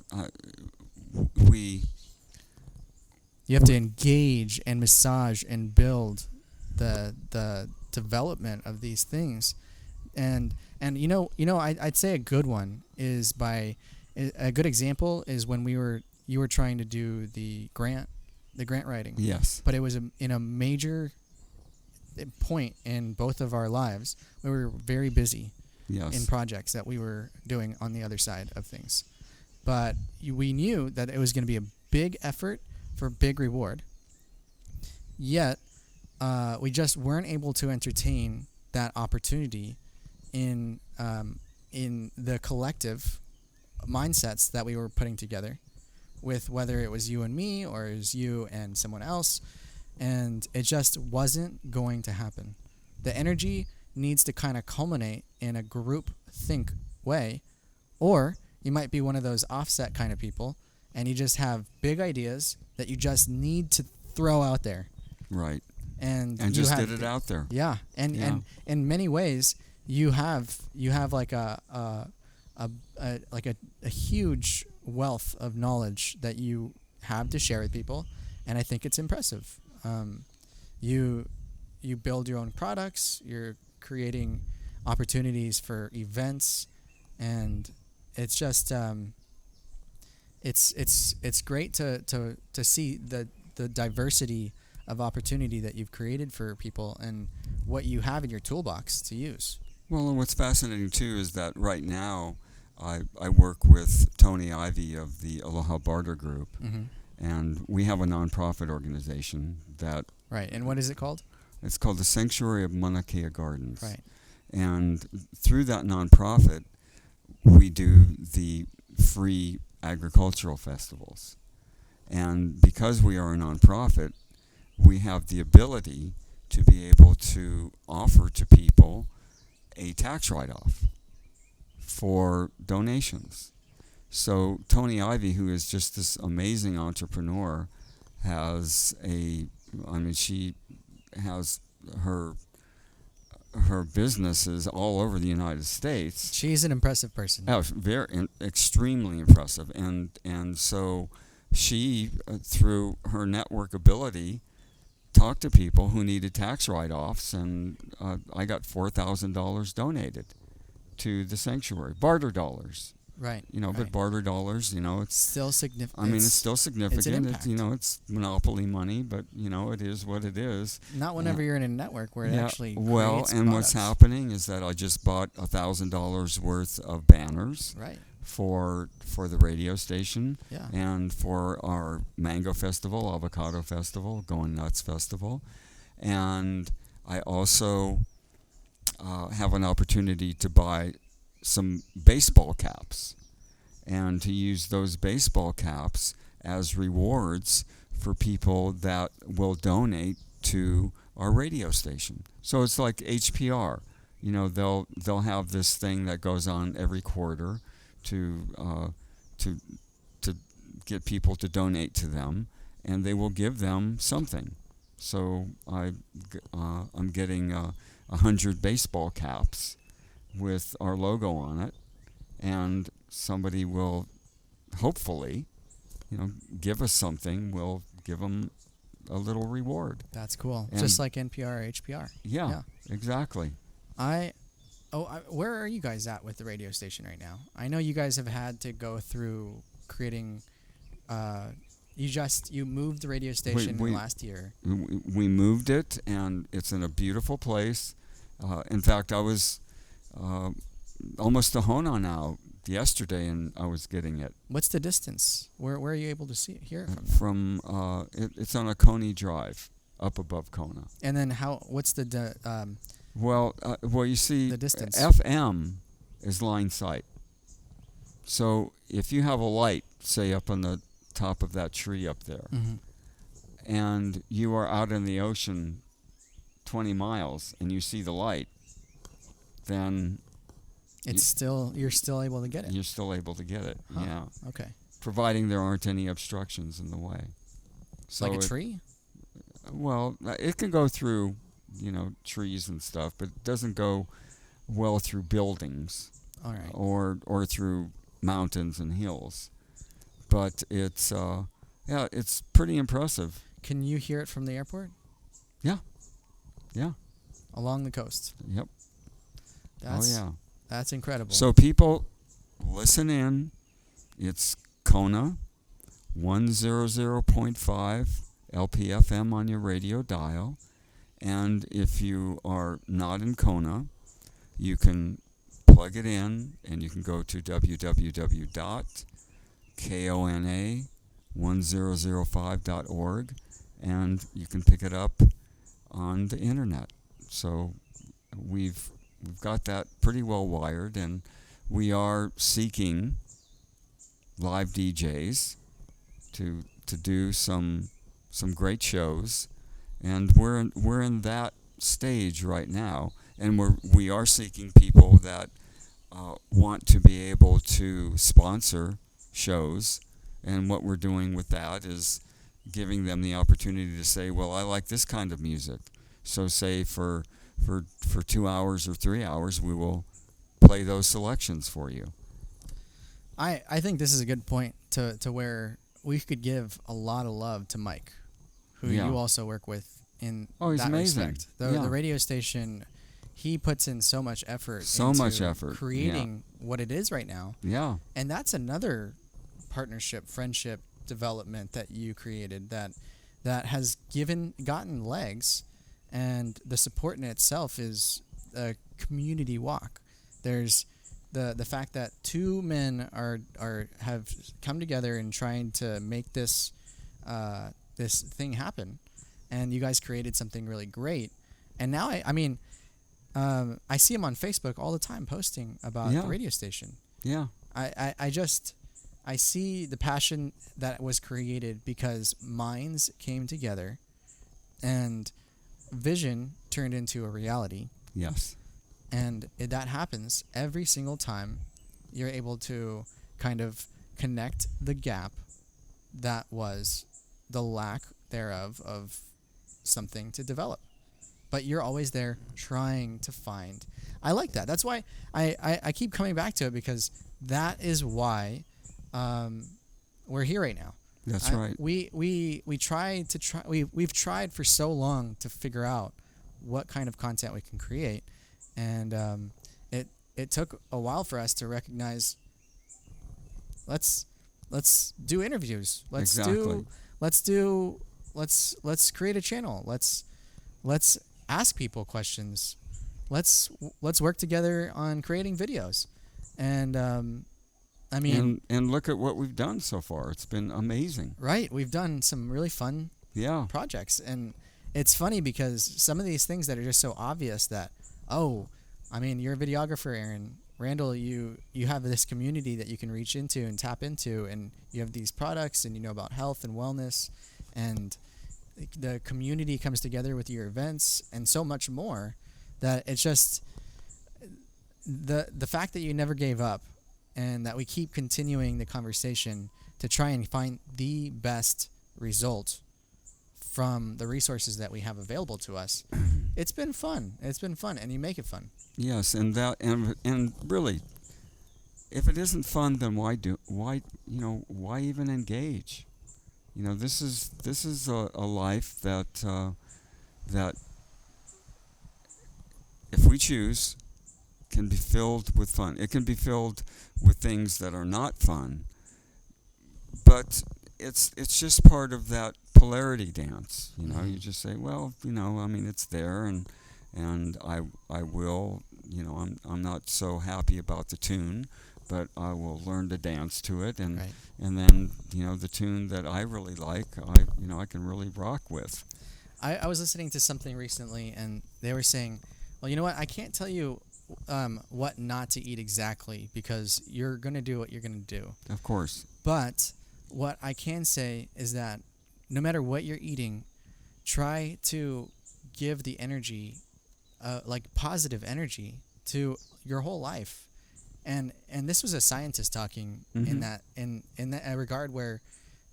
Speaker 2: you have to engage and massage and build the development of these things, and I'd say a good one is a good example is when you were trying to do the grant writing.
Speaker 1: Yes.
Speaker 2: But it was in a major point in both of our lives. We were very busy.
Speaker 1: Yes.
Speaker 2: In projects that we were doing on the other side of things. But we knew that it was going to be a big effort for big reward. Yet, we just weren't able to entertain that opportunity in the collective mindsets that we were putting together, with whether it was you and me or it was you and someone else, and it just wasn't going to happen. The energy needs to kind of culminate in a group think way, or you might be one of those offset kind of people, and you just have big ideas that you just need to throw out there.
Speaker 1: Right.
Speaker 2: And
Speaker 1: just get it out there.
Speaker 2: Yeah. And in many ways, you have like a huge wealth of knowledge that you have to share with people, and I think it's impressive. You build your own products. You're creating opportunities for events, and it's just it's great to see the diversity of opportunity that you've created for people and what you have in your toolbox to use.
Speaker 1: Well, and what's fascinating too is that right now I work with Tony Ivy of the Aloha Barter Group, and we have a nonprofit organization that...
Speaker 2: Right, and what is it called?
Speaker 1: It's called the Sanctuary of Mauna Kea Gardens.
Speaker 2: Right.
Speaker 1: And through that nonprofit, we do the free agricultural festivals. And because we are a nonprofit, we have the ability to be able to offer to people a tax write-off for donations. So Tony Ivy, who is just this amazing entrepreneur, she has her businesses all over the United States.
Speaker 2: She's an impressive person.
Speaker 1: Oh, extremely impressive. And so she, through her network ability, talked to people who needed tax write-offs, and I got $4,000 donated to the sanctuary. Barter dollars.
Speaker 2: Right.
Speaker 1: But barter dollars, it's
Speaker 2: still significant.
Speaker 1: I mean, it's still significant.
Speaker 2: It's an impact.
Speaker 1: It's monopoly money, but it is what it is.
Speaker 2: Not whenever you're in a network where it actually creates
Speaker 1: and
Speaker 2: products.
Speaker 1: what's happening is that I just bought $1,000 worth of banners.
Speaker 2: Right.
Speaker 1: For the radio station,
Speaker 2: yeah,
Speaker 1: and for our Mango Festival, Avocado Festival, Going Nuts Festival, and I also have an opportunity to buy some baseball caps, and to use those baseball caps as rewards for people that will donate to our radio station. So it's like HPR. They'll have this thing that goes on every quarter to get people to donate to them, and they will give them something. So I'm getting 100 baseball caps with our logo on it, and somebody will hopefully, give us something. We'll give them a little reward.
Speaker 2: That's cool.
Speaker 1: And
Speaker 2: just like NPR or HPR.
Speaker 1: Yeah, exactly.
Speaker 2: Where are you guys at with the radio station right now? I know you guys have had to go through creating. You moved the radio station last year.
Speaker 1: We moved it, and it's in a beautiful place. In fact, I was almost to Hona now yesterday, and I was getting it.
Speaker 2: What's the distance? Where are you able to hear it
Speaker 1: from? It's on a Coney Drive, up above Kona.
Speaker 2: And then what's the
Speaker 1: you see,
Speaker 2: the distance.
Speaker 1: FM is line sight. So if you have a light, say up on the top of that tree up there,
Speaker 2: mm-hmm.
Speaker 1: and you are out in the ocean 20 miles and you see the light, then
Speaker 2: you're still able to get it.
Speaker 1: You're still able to get it.
Speaker 2: Huh.
Speaker 1: Yeah.
Speaker 2: Okay.
Speaker 1: Providing there aren't any obstructions in the way. So
Speaker 2: like a tree?
Speaker 1: Well, it can go through, trees and stuff, but it doesn't go well through buildings.
Speaker 2: All right.
Speaker 1: Or through mountains and hills. But it's it's pretty impressive.
Speaker 2: Can you hear it from the airport?
Speaker 1: Yeah. Yeah.
Speaker 2: Along the coast.
Speaker 1: Yep.
Speaker 2: That's incredible.
Speaker 1: So people, listen in. It's Kona 100.5 LPFM on your radio dial. And if you are not in Kona, you can plug it in, and you can go to www.kona1005.org, and you can pick it up on the internet. So we've got that pretty well wired, and we are seeking live DJs to do some great shows, and we're in that stage right now, and we are seeking people that want to be able to sponsor shows. And what we're doing with that is giving them the opportunity to say, well, I like this kind of music, so say for 2 hours or 3 hours, we will play those selections for you.
Speaker 2: I think this is a good point to where we could give a lot of love to Mike, who you also work with in
Speaker 1: he's
Speaker 2: that
Speaker 1: amazing.
Speaker 2: respect. The radio station, he puts in so much effort creating what it is right now.
Speaker 1: Yeah.
Speaker 2: And that's another partnership, friendship, development that you created that has gotten legs, and the support in itself is a community walk. There's the fact that two men have come together in trying to make this thing happen, and you guys created something really great. And now I see him on Facebook all the time posting about the radio station.
Speaker 1: Yeah.
Speaker 2: I see the passion that was created because minds came together and vision turned into a reality.
Speaker 1: Yes.
Speaker 2: And that happens every single time you're able to kind of connect the gap that was the lack thereof of something to develop. But you're always there trying to find. I like that. That's why I keep coming back to it, because that is why we're here right now.
Speaker 1: That's right.
Speaker 2: We've tried for so long to figure out what kind of content we can create, and it took a while for us to recognize. Let's do interviews. Let's create a channel. Let's ask people questions. Let's work together on creating videos, and and
Speaker 1: look at what we've done so far. It's been amazing.
Speaker 2: Right, we've done some really fun projects, and it's funny because some of these things that are just so obvious that you're a videographer, Aaron. Randall, you have this community that you can reach into and tap into, and you have these products, and you know about health and wellness, and the community comes together with your events and so much more, that it's just the fact that you never gave up and that we keep continuing the conversation to try and find the best result from the resources that we have available to us. It's been fun. It's been fun, and you make it fun.
Speaker 1: Yes, and really, if it isn't fun, then why even engage? This is a life that if we choose, can be filled with fun. It can be filled with things that are not fun, but it's just part of that polarity dance. You just say, well, it's there, and I will, I'm not so happy about the tune, but I will learn to dance to it, and
Speaker 2: Right.
Speaker 1: and then the tune that I really like, I can really rock with.
Speaker 2: I was listening to something recently, and they were saying, well, you know what? I can't tell you what not to eat exactly, because you're going to do what you're going to do.
Speaker 1: Of course.
Speaker 2: But what I can say is that no matter what you're eating, try to give the energy, like positive energy, to your whole life. And this was a scientist talking in that regard, where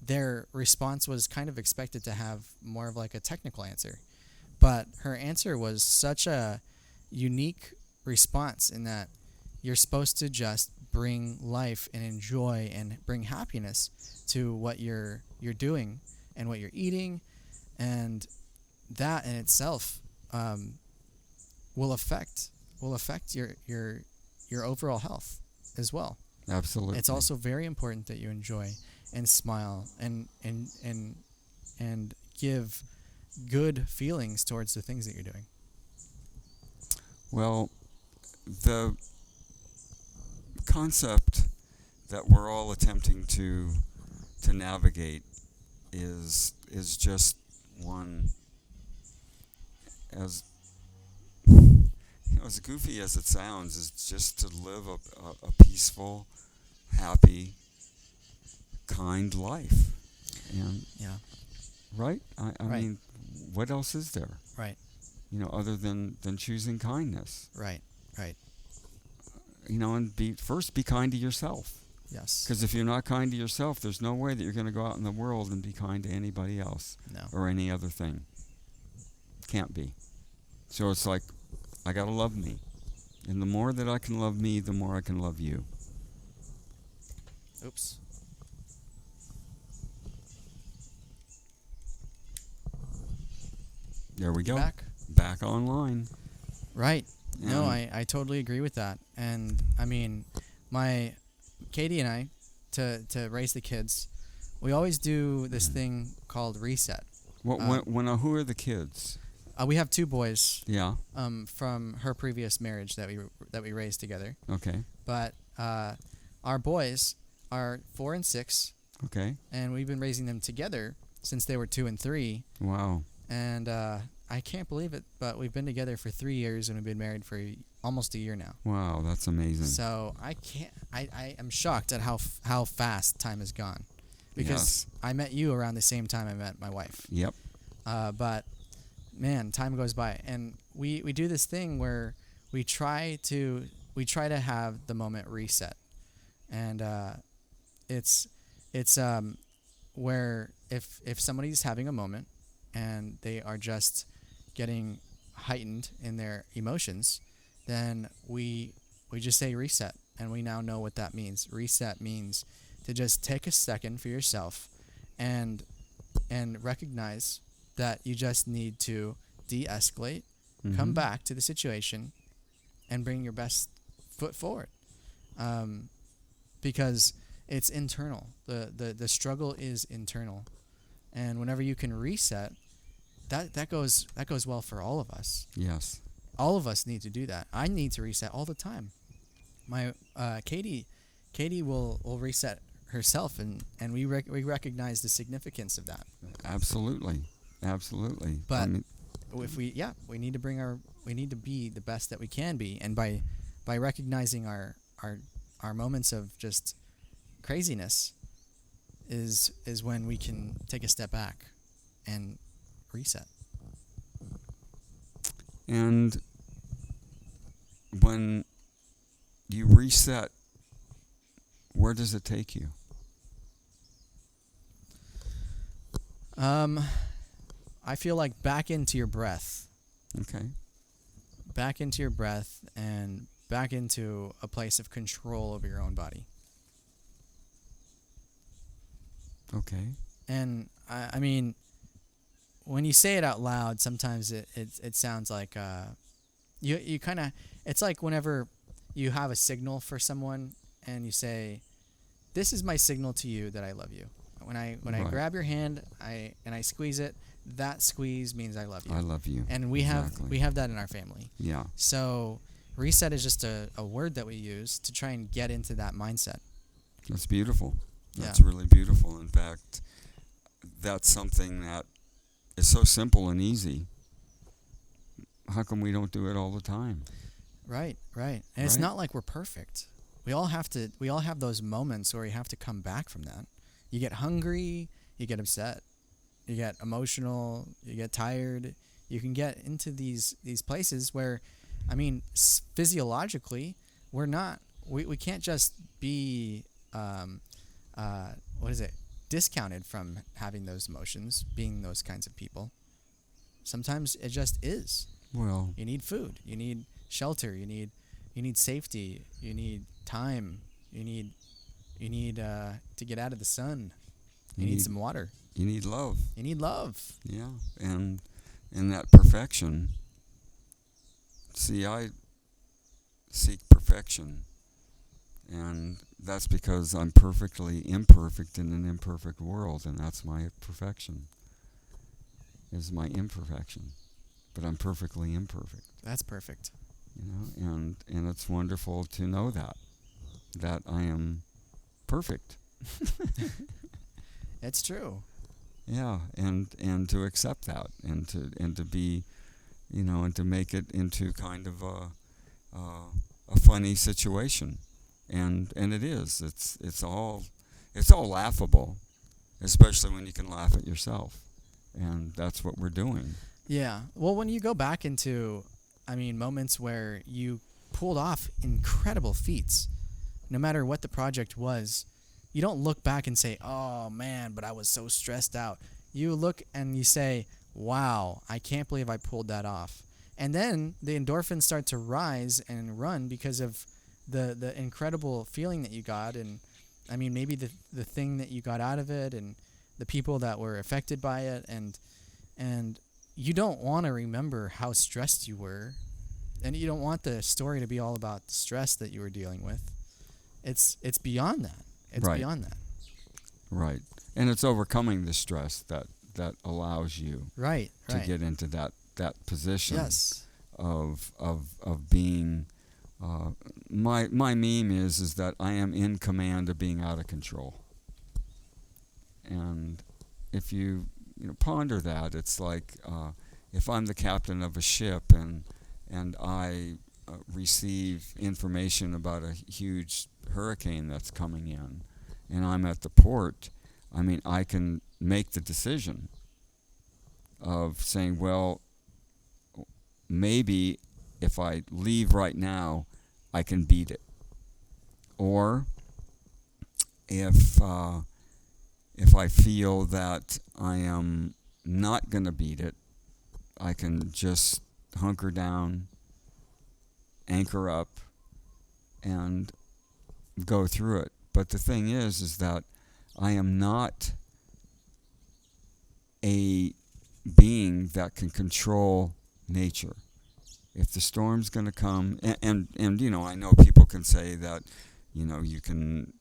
Speaker 2: their response was kind of expected to have more of like a technical answer, but her answer was such a unique response in that you're supposed to just bring life and enjoy and bring happiness to what you're doing and what you're eating, and that in itself will affect your overall health as well.
Speaker 1: Absolutely.
Speaker 2: It's also very important that you enjoy and smile and give good feelings towards the things that you're doing.
Speaker 1: Well, the concept that we're all attempting to navigate is just one, as as goofy as it sounds, is just to live a peaceful, happy, kind life. And
Speaker 2: Yeah.
Speaker 1: right? I
Speaker 2: Right.
Speaker 1: mean, what else is there?
Speaker 2: Right.
Speaker 1: Other than choosing kindness.
Speaker 2: Right. Right.
Speaker 1: And be kind to yourself.
Speaker 2: Yes.
Speaker 1: Because if you're not kind to yourself, there's no way that you're going to go out in the world and be kind to anybody else.
Speaker 2: No.
Speaker 1: Or any other thing. Can't be. So it's like, I got to love me. And the more that I can love me, the more I can love you.
Speaker 2: Oops.
Speaker 1: There we go.
Speaker 2: Back
Speaker 1: online.
Speaker 2: Right.
Speaker 1: And
Speaker 2: No, I totally agree with that. And I mean, my Katie and I, to raise the kids, we always do this thing called reset.
Speaker 1: Who are the kids?
Speaker 2: We have two boys.
Speaker 1: Yeah.
Speaker 2: From her previous marriage that we raised together.
Speaker 1: Okay.
Speaker 2: But our boys are 4 and 6.
Speaker 1: Okay.
Speaker 2: And we've been raising them together since they were 2 and 3.
Speaker 1: Wow.
Speaker 2: And I can't believe it, but we've been together for 3 years, and we've been married for almost a year now.
Speaker 1: Wow, that's amazing.
Speaker 2: So I am shocked at how fast time has gone, because I met you around the same time I met my wife.
Speaker 1: Yep.
Speaker 2: But man, time goes by, and we do this thing where we try to have the moment reset, and it's where if somebody's having a moment and they are just getting heightened in their emotions, then we just say reset, and we now know what that means. Reset means to just take a second for yourself and recognize that you just need to de-escalate, come back to the situation, and bring your best foot forward, because it's internal. The struggle is internal, and whenever you can reset, that goes well for all of us.
Speaker 1: Yes.
Speaker 2: All of us need to do that. I need to reset all the time. My Katie will reset herself, and we recognize the significance of that.
Speaker 1: Absolutely.
Speaker 2: But if we need to be the best that we can be, and by recognizing our moments of just craziness is when we can take a step back and reset.
Speaker 1: And when you reset where does it take you?
Speaker 2: I feel like back into your breath.
Speaker 1: Okay.
Speaker 2: Back into your breath and back into a place of control over your own body.
Speaker 1: Okay.
Speaker 2: And I mean, when you say it out loud, sometimes it sounds like you kind of, it's like whenever you have a signal for someone and you say, "This is my signal to you that I love you." When I grab your hand, I squeeze it, that squeeze means I love you.
Speaker 1: I love you.
Speaker 2: And we have that in our family.
Speaker 1: Yeah.
Speaker 2: So reset is just a word that we use to try and get into that mindset.
Speaker 1: That's beautiful. That's
Speaker 2: Yeah.
Speaker 1: really beautiful. In fact, that's something that is so simple and easy. How come we don't do it all the time?
Speaker 2: Right. And it's not like we're perfect. We all have those moments where you have to come back from that. You get hungry, you get upset, you get emotional, you get tired. You can get into these places where, I mean, physiologically, we can't just be discounted from having those emotions, being those kinds of people. Sometimes it just is.
Speaker 1: Well,
Speaker 2: you need food, you need shelter, you need safety, you need time, you need to get out of the sun. You need some water.
Speaker 1: You need love.
Speaker 2: You need love.
Speaker 1: Yeah, and that perfection. See, I seek perfection, and that's because I'm perfectly imperfect in an imperfect world, and that's my perfection. Is my imperfection, but I'm perfectly imperfect.
Speaker 2: That's perfect.
Speaker 1: You know, and it's wonderful to know that I am perfect.
Speaker 2: It's true.
Speaker 1: Yeah, and to accept that, and to be, and to make it into kind of a funny situation, and it is. It's all laughable, especially when you can laugh at yourself, and that's what we're doing.
Speaker 2: Yeah. Well, when you go back into, moments where you pulled off incredible feats, no matter what the project was, you don't look back and say, "Oh man, but I was so stressed out." You look and you say, "Wow, I can't believe I pulled that off." And then the endorphins start to rise and run because of the incredible feeling that you got, and maybe the thing that you got out of it, and the people that were affected by it, and you don't want to remember how stressed you were, and you don't want the story to be all about the stress that you were dealing with. It's beyond that. It's
Speaker 1: right.
Speaker 2: beyond that.
Speaker 1: Right. And it's overcoming the stress that allows you to get into that position of being my meme is that I am in command of being out of control. And if you ponder that, it's like if I'm the captain of a ship and I receive information about a huge hurricane that's coming in, and I'm at the port, I can make the decision of saying, well, maybe if I leave right now, I can beat it. Or if I feel that I am not going to beat it, I can just hunker down, anchor up, and go through it. But the thing is that I am not a being that can control nature. If the storm's going to come, and I know people can say that, you can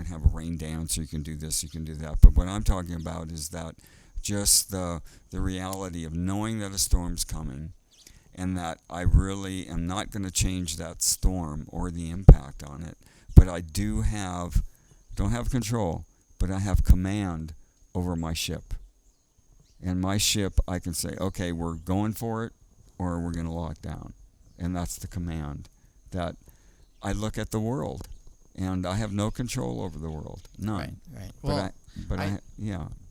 Speaker 1: have a rain dance, or you can do this, you can do that. But what I'm talking about is that just the reality of knowing that a storm's coming, and that I really am not going to change that storm or the impact on it. But I don't have control, but I have command over my ship. And my ship, I can say, okay, we're going for it, or we're going to lock down. And that's the command. That I look at the world, and I have no control over the world. None.
Speaker 2: Right.
Speaker 1: But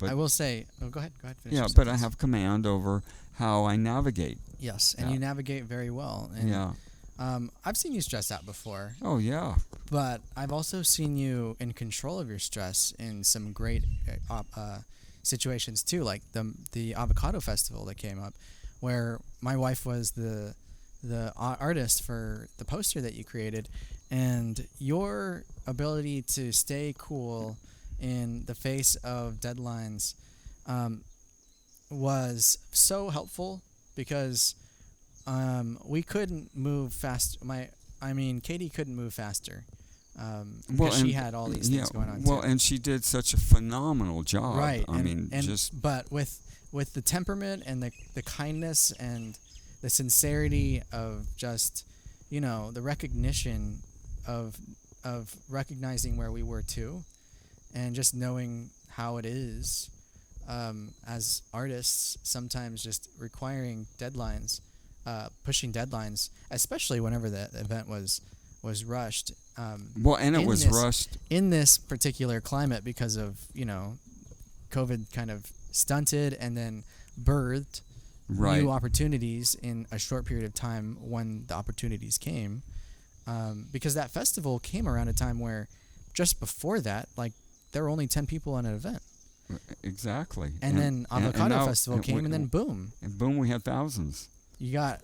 Speaker 2: I will say, go ahead. Finish
Speaker 1: yeah, but I have command over how I navigate.
Speaker 2: Yes, and you navigate very well. And
Speaker 1: yeah.
Speaker 2: I've seen you stressed out before.
Speaker 1: Oh, yeah.
Speaker 2: But I've also seen you in control of your stress in some great situations too, like the avocado festival that came up, where my wife was the artist for the poster that you created, and your ability to stay cool in the face of deadlines was so helpful because we couldn't move fast. Katie couldn't move faster because she had all these things going on.
Speaker 1: Well,
Speaker 2: too.
Speaker 1: And she did such a phenomenal job.
Speaker 2: Right.
Speaker 1: But
Speaker 2: with the temperament and the kindness and the sincerity of just, the recognition of recognizing where we were too, and just knowing how it is as artists, sometimes just requiring deadlines, pushing deadlines, especially whenever the event was rushed.
Speaker 1: It was rushed
Speaker 2: in this particular climate because of COVID kind of stunted and then birthed new opportunities in a short period of time when the opportunities came. Because that festival came around a time where just before that, like, there were only 10 people on an event.
Speaker 1: Exactly.
Speaker 2: And then Avocado Festival came, and then boom.
Speaker 1: And boom, we had thousands.
Speaker 2: You got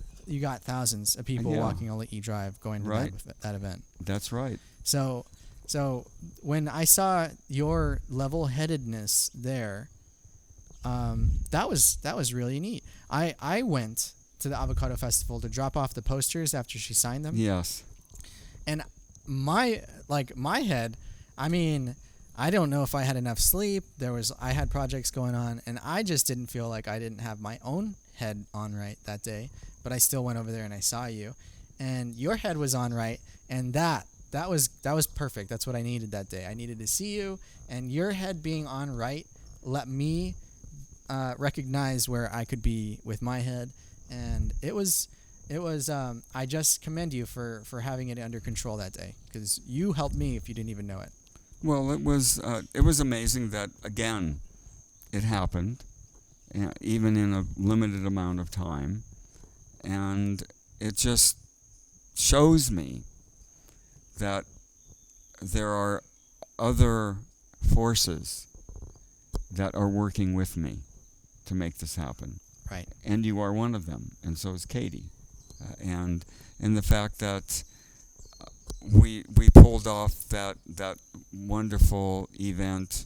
Speaker 2: thousands of people walking Ola'e Drive going to that event.
Speaker 1: That's right.
Speaker 2: So when I saw your level-headedness there, that was really neat. I went to the Avocado Festival to drop off the posters after she signed them.
Speaker 1: Yes.
Speaker 2: And my head, I don't know if I had enough sleep. I had projects going on, and I just didn't feel like I didn't have my own head on right that day. But I still went over there and I saw you, and your head was on right, and that was perfect. That's what I needed that day. I needed to see you, and your head being on right let me recognize where I could be with my head, and it was. I just commend you for having it under control that day, because you helped me if you didn't even know it.
Speaker 1: Well, it was amazing that, again, it happened, even in a limited amount of time, and it just shows me that there are other forces that are working with me to make this happen.
Speaker 2: Right.
Speaker 1: And you are one of them, and so is Katie. And the fact that we pulled off that wonderful event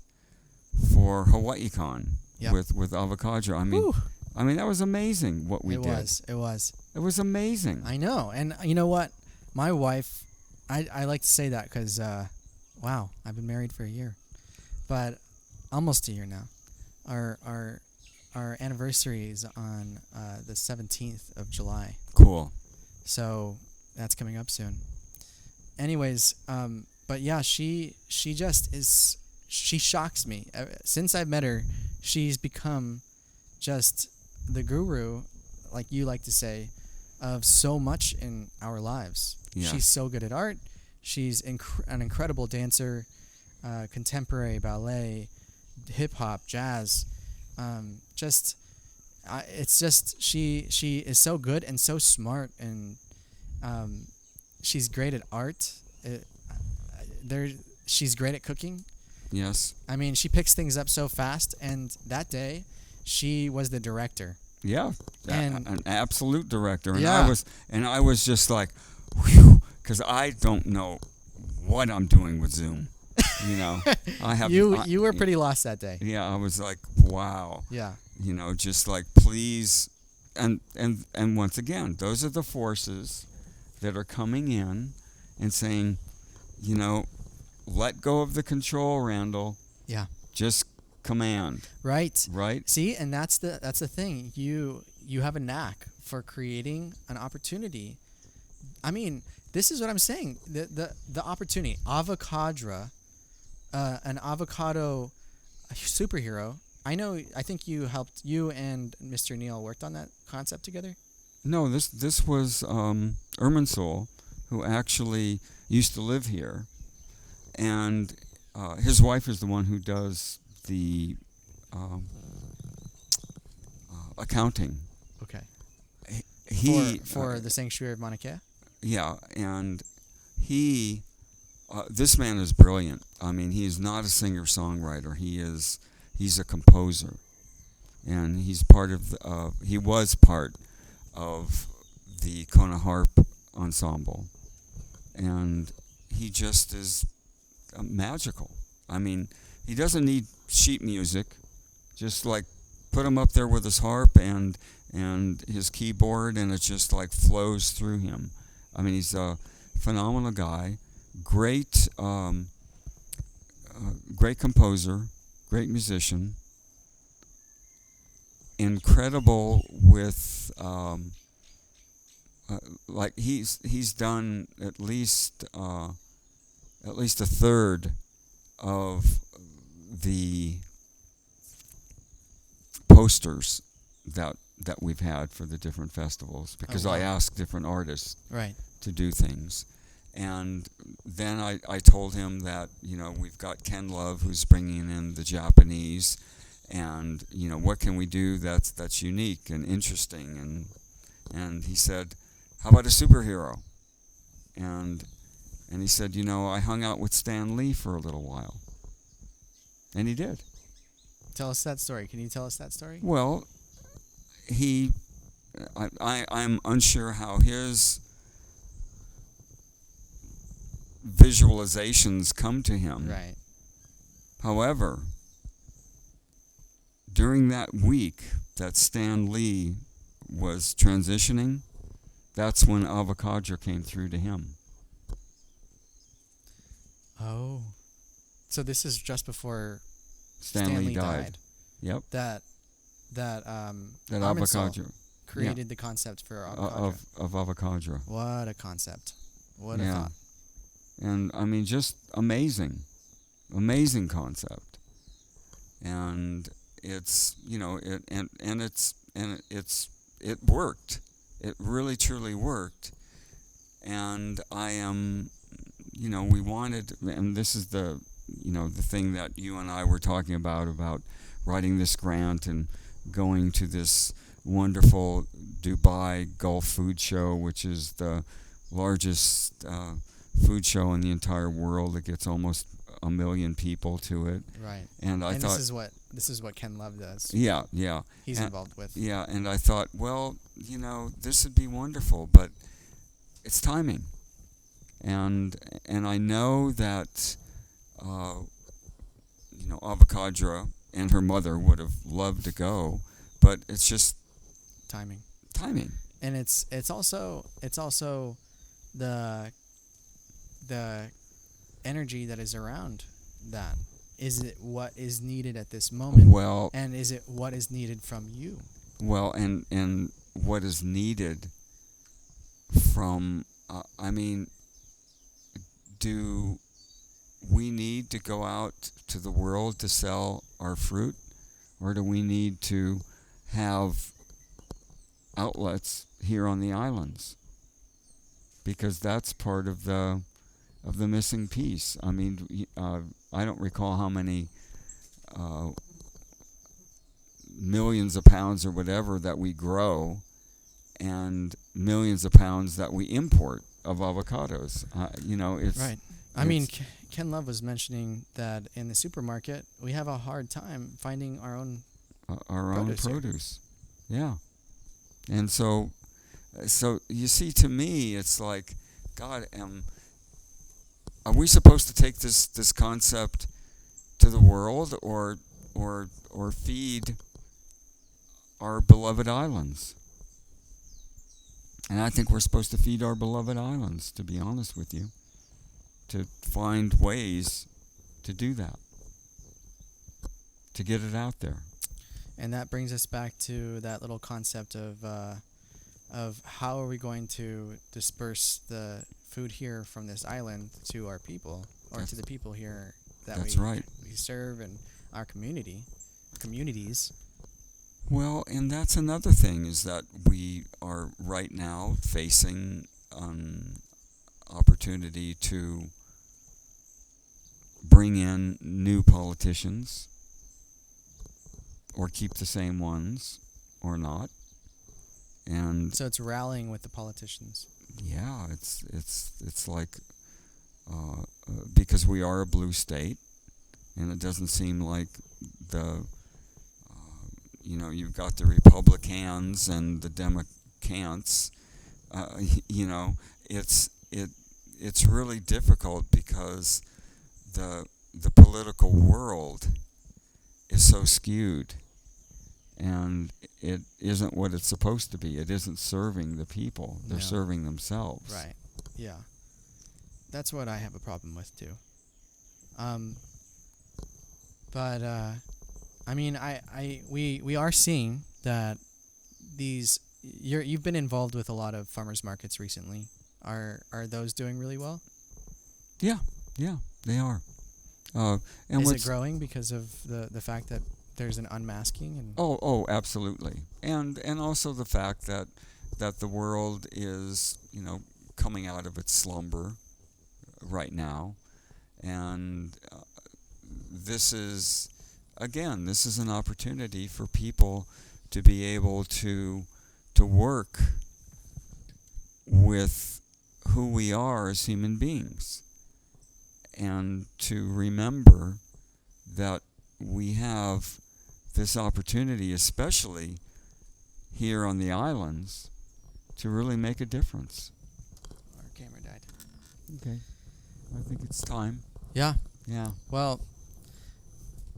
Speaker 1: for HawaiiCon with Avocado. That was amazing what we did.
Speaker 2: It was.
Speaker 1: It was amazing.
Speaker 2: I know. And you know what? My wife, I like to say that because, wow, I've been married for a year. But almost a year now. Our anniversary is on the 17th of July.
Speaker 1: Cool.
Speaker 2: So that's coming up soon. Anyways, but yeah, she just is. She shocks me. Since I've met her, she's become just the guru, like you like to say, of so much in our lives. Yeah. She's so good at art. She's an incredible dancer, contemporary ballet, hip hop, jazz. It's just she is so good and so smart, and she's great at art. She's great at cooking.
Speaker 1: Yes.
Speaker 2: She picks things up so fast, and that day she was the director.
Speaker 1: Yeah, an absolute director, and
Speaker 2: yeah.
Speaker 1: I was just like, whew, because I don't know what I'm doing with Zoom. I have.
Speaker 2: You were pretty lost that day.
Speaker 1: Yeah, I was like, wow.
Speaker 2: Yeah.
Speaker 1: Just like, please, and once again, those are the forces that are coming in and saying, let go of the control, Randall.
Speaker 2: Yeah.
Speaker 1: Just command.
Speaker 2: Right.
Speaker 1: Right.
Speaker 2: See, and that's the thing. You have a knack for creating an opportunity. This is what I'm saying. The opportunity, Avocadra, an avocado superhero. I think you and Mr. Neal worked on that concept together?
Speaker 1: No, this was Ermansul, who actually used to live here, and his wife is the one who does the accounting.
Speaker 2: Okay.
Speaker 1: He
Speaker 2: for the Sanctuary of Mauna Kea?
Speaker 1: yeah, and he, this man is brilliant. I mean, he is not a singer-songwriter. He's a composer, and he was part of the Kona Harp Ensemble, and he just is magical. I mean, he doesn't need sheet music. Just like put him up there with his harp and his keyboard, and it just like flows through him. I mean, he's a phenomenal guy, great, great composer, great musician, incredible with like he's done at least a third of the posters that we've had for the different festivals, because I asked different artists to do things. And then I told him that, we've got Ken Love, who's bringing in the Japanese, and what can we do that's unique and interesting, and he said, how about a superhero? And he said, I hung out with Stan Lee for a little while. And he did.
Speaker 2: Tell us that story. Can you tell us that story?
Speaker 1: Well, I'm unsure how his visualizations come to him.
Speaker 2: Right.
Speaker 1: However, during that week that Stan Lee was transitioning, that's when Avocadra came through to him.
Speaker 2: Oh. So this is just before
Speaker 1: Stan Lee died. Yep.
Speaker 2: That
Speaker 1: Avocadra
Speaker 2: created the concept for Avocadra.
Speaker 1: Of Avocadra.
Speaker 2: What a concept. What a thought.
Speaker 1: And I mean, just amazing concept. And it's, it worked. It really truly worked. And I am, we wanted, and this is the thing that you and I were talking about writing this grant and going to this wonderful Dubai Gulf Food Show, which is the largest food show in the entire world. It gets almost 1 million people to it.
Speaker 2: Right.
Speaker 1: And I thought
Speaker 2: this is what Ken Love does.
Speaker 1: Yeah.
Speaker 2: He's involved with.
Speaker 1: Yeah, and I thought, well, this would be wonderful, but it's timing. And I know that Avocadra and her mother would have loved to go, but it's just
Speaker 2: timing.
Speaker 1: And
Speaker 2: it's also the energy that is around that. Is it what is needed at this moment?
Speaker 1: Well,
Speaker 2: and is it what is needed from you?
Speaker 1: Well, and what is needed from do we need to go out to the world to sell our fruit, or do we need to have outlets here on the islands? Because that's part of the missing piece. I mean, I don't recall how many millions of pounds or whatever that we grow, and millions of pounds that we import of avocados. It's
Speaker 2: right. I mean, Ken Love was mentioning that in the supermarket we have a hard time finding our own
Speaker 1: produce. Yeah, and so you see, to me, it's like, God, are we supposed to take this concept to the world, or feed our beloved islands? And I think we're supposed to feed our beloved islands, to be honest with you, to find ways to do that, to get it out there.
Speaker 2: And that brings us back to that little concept of how are we going to disperse the food here from this island to our people, or to the people here that we serve in our communities.
Speaker 1: Well, and that's another thing, is that we are right now facing an opportunity to bring in new politicians, or keep the same ones, or not. And
Speaker 2: so it's rallying with the politicians.
Speaker 1: Yeah, it's like because we are a blue state, and it doesn't seem like the you've got the Republicans and the Democrats. It's really difficult because the political world is so skewed, and it isn't what it's supposed to be. It isn't serving the people. They're serving themselves.
Speaker 2: Right. Yeah. That's what I have a problem with too. But I mean, we are seeing that these you've been involved with a lot of farmers markets recently. Are those doing really well?
Speaker 1: Yeah, they are. And
Speaker 2: is it growing because of the fact that there's an unmasking? And
Speaker 1: oh, absolutely. And also the fact that the world is, coming out of its slumber right now. And this is an opportunity for people to be able to work with who we are as human beings, and to remember that we have this opportunity, especially here on the islands, to really make a difference.
Speaker 2: Our camera died.
Speaker 1: Okay. I think it's time.
Speaker 2: Yeah.
Speaker 1: Yeah.
Speaker 2: Well,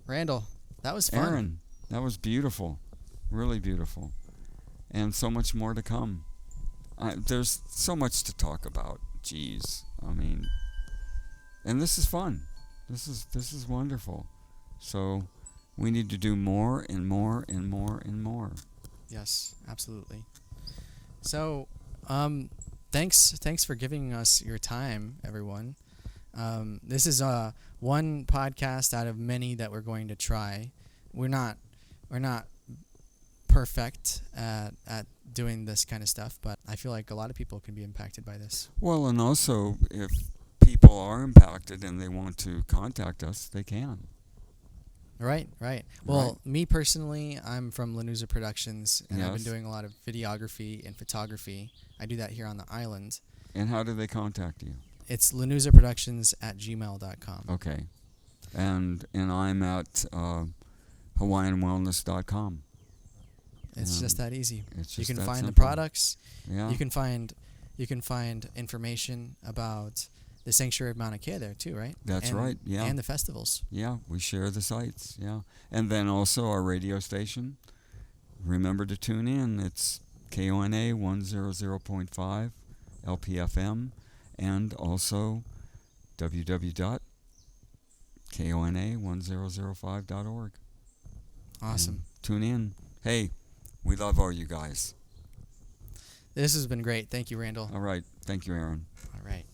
Speaker 2: Randall, that was fun.
Speaker 1: Aaron, that was beautiful. Really beautiful. And so much more to come. There's so much to talk about. Jeez. I mean, and this is fun. This is wonderful. So we need to do more and more and more and more.
Speaker 2: Yes, absolutely. So, thanks for giving us your time, everyone. This is one podcast out of many that we're going to try. We're not perfect at doing this kind of stuff, but I feel like a lot of people can be impacted by this.
Speaker 1: Well, and also if people are impacted and they want to contact us, they can.
Speaker 2: Right. Well, me personally, I'm from Lanuza Productions, and I've been doing a lot of videography and photography. I do that here on the island.
Speaker 1: And how do they contact you?
Speaker 2: It's lanuzaproductions@gmail.com.
Speaker 1: Okay. And I'm at hawaiianwellness.com.
Speaker 2: It's just that easy.
Speaker 1: You
Speaker 2: can find
Speaker 1: simple.
Speaker 2: the products.
Speaker 1: Yeah.
Speaker 2: You can find information about the Sanctuary of Mauna Kea there too, right?
Speaker 1: That's right. Yeah.
Speaker 2: And the festivals.
Speaker 1: Yeah, we share the sites. Yeah. And then also our radio station. Remember to tune in. It's KONA 100.5 LPFM, and also www.kona1005.org.
Speaker 2: Awesome.
Speaker 1: And tune in. Hey, we love all you guys.
Speaker 2: This has been great. Thank you, Randall.
Speaker 1: All right. Thank you, Aaron.
Speaker 2: All right.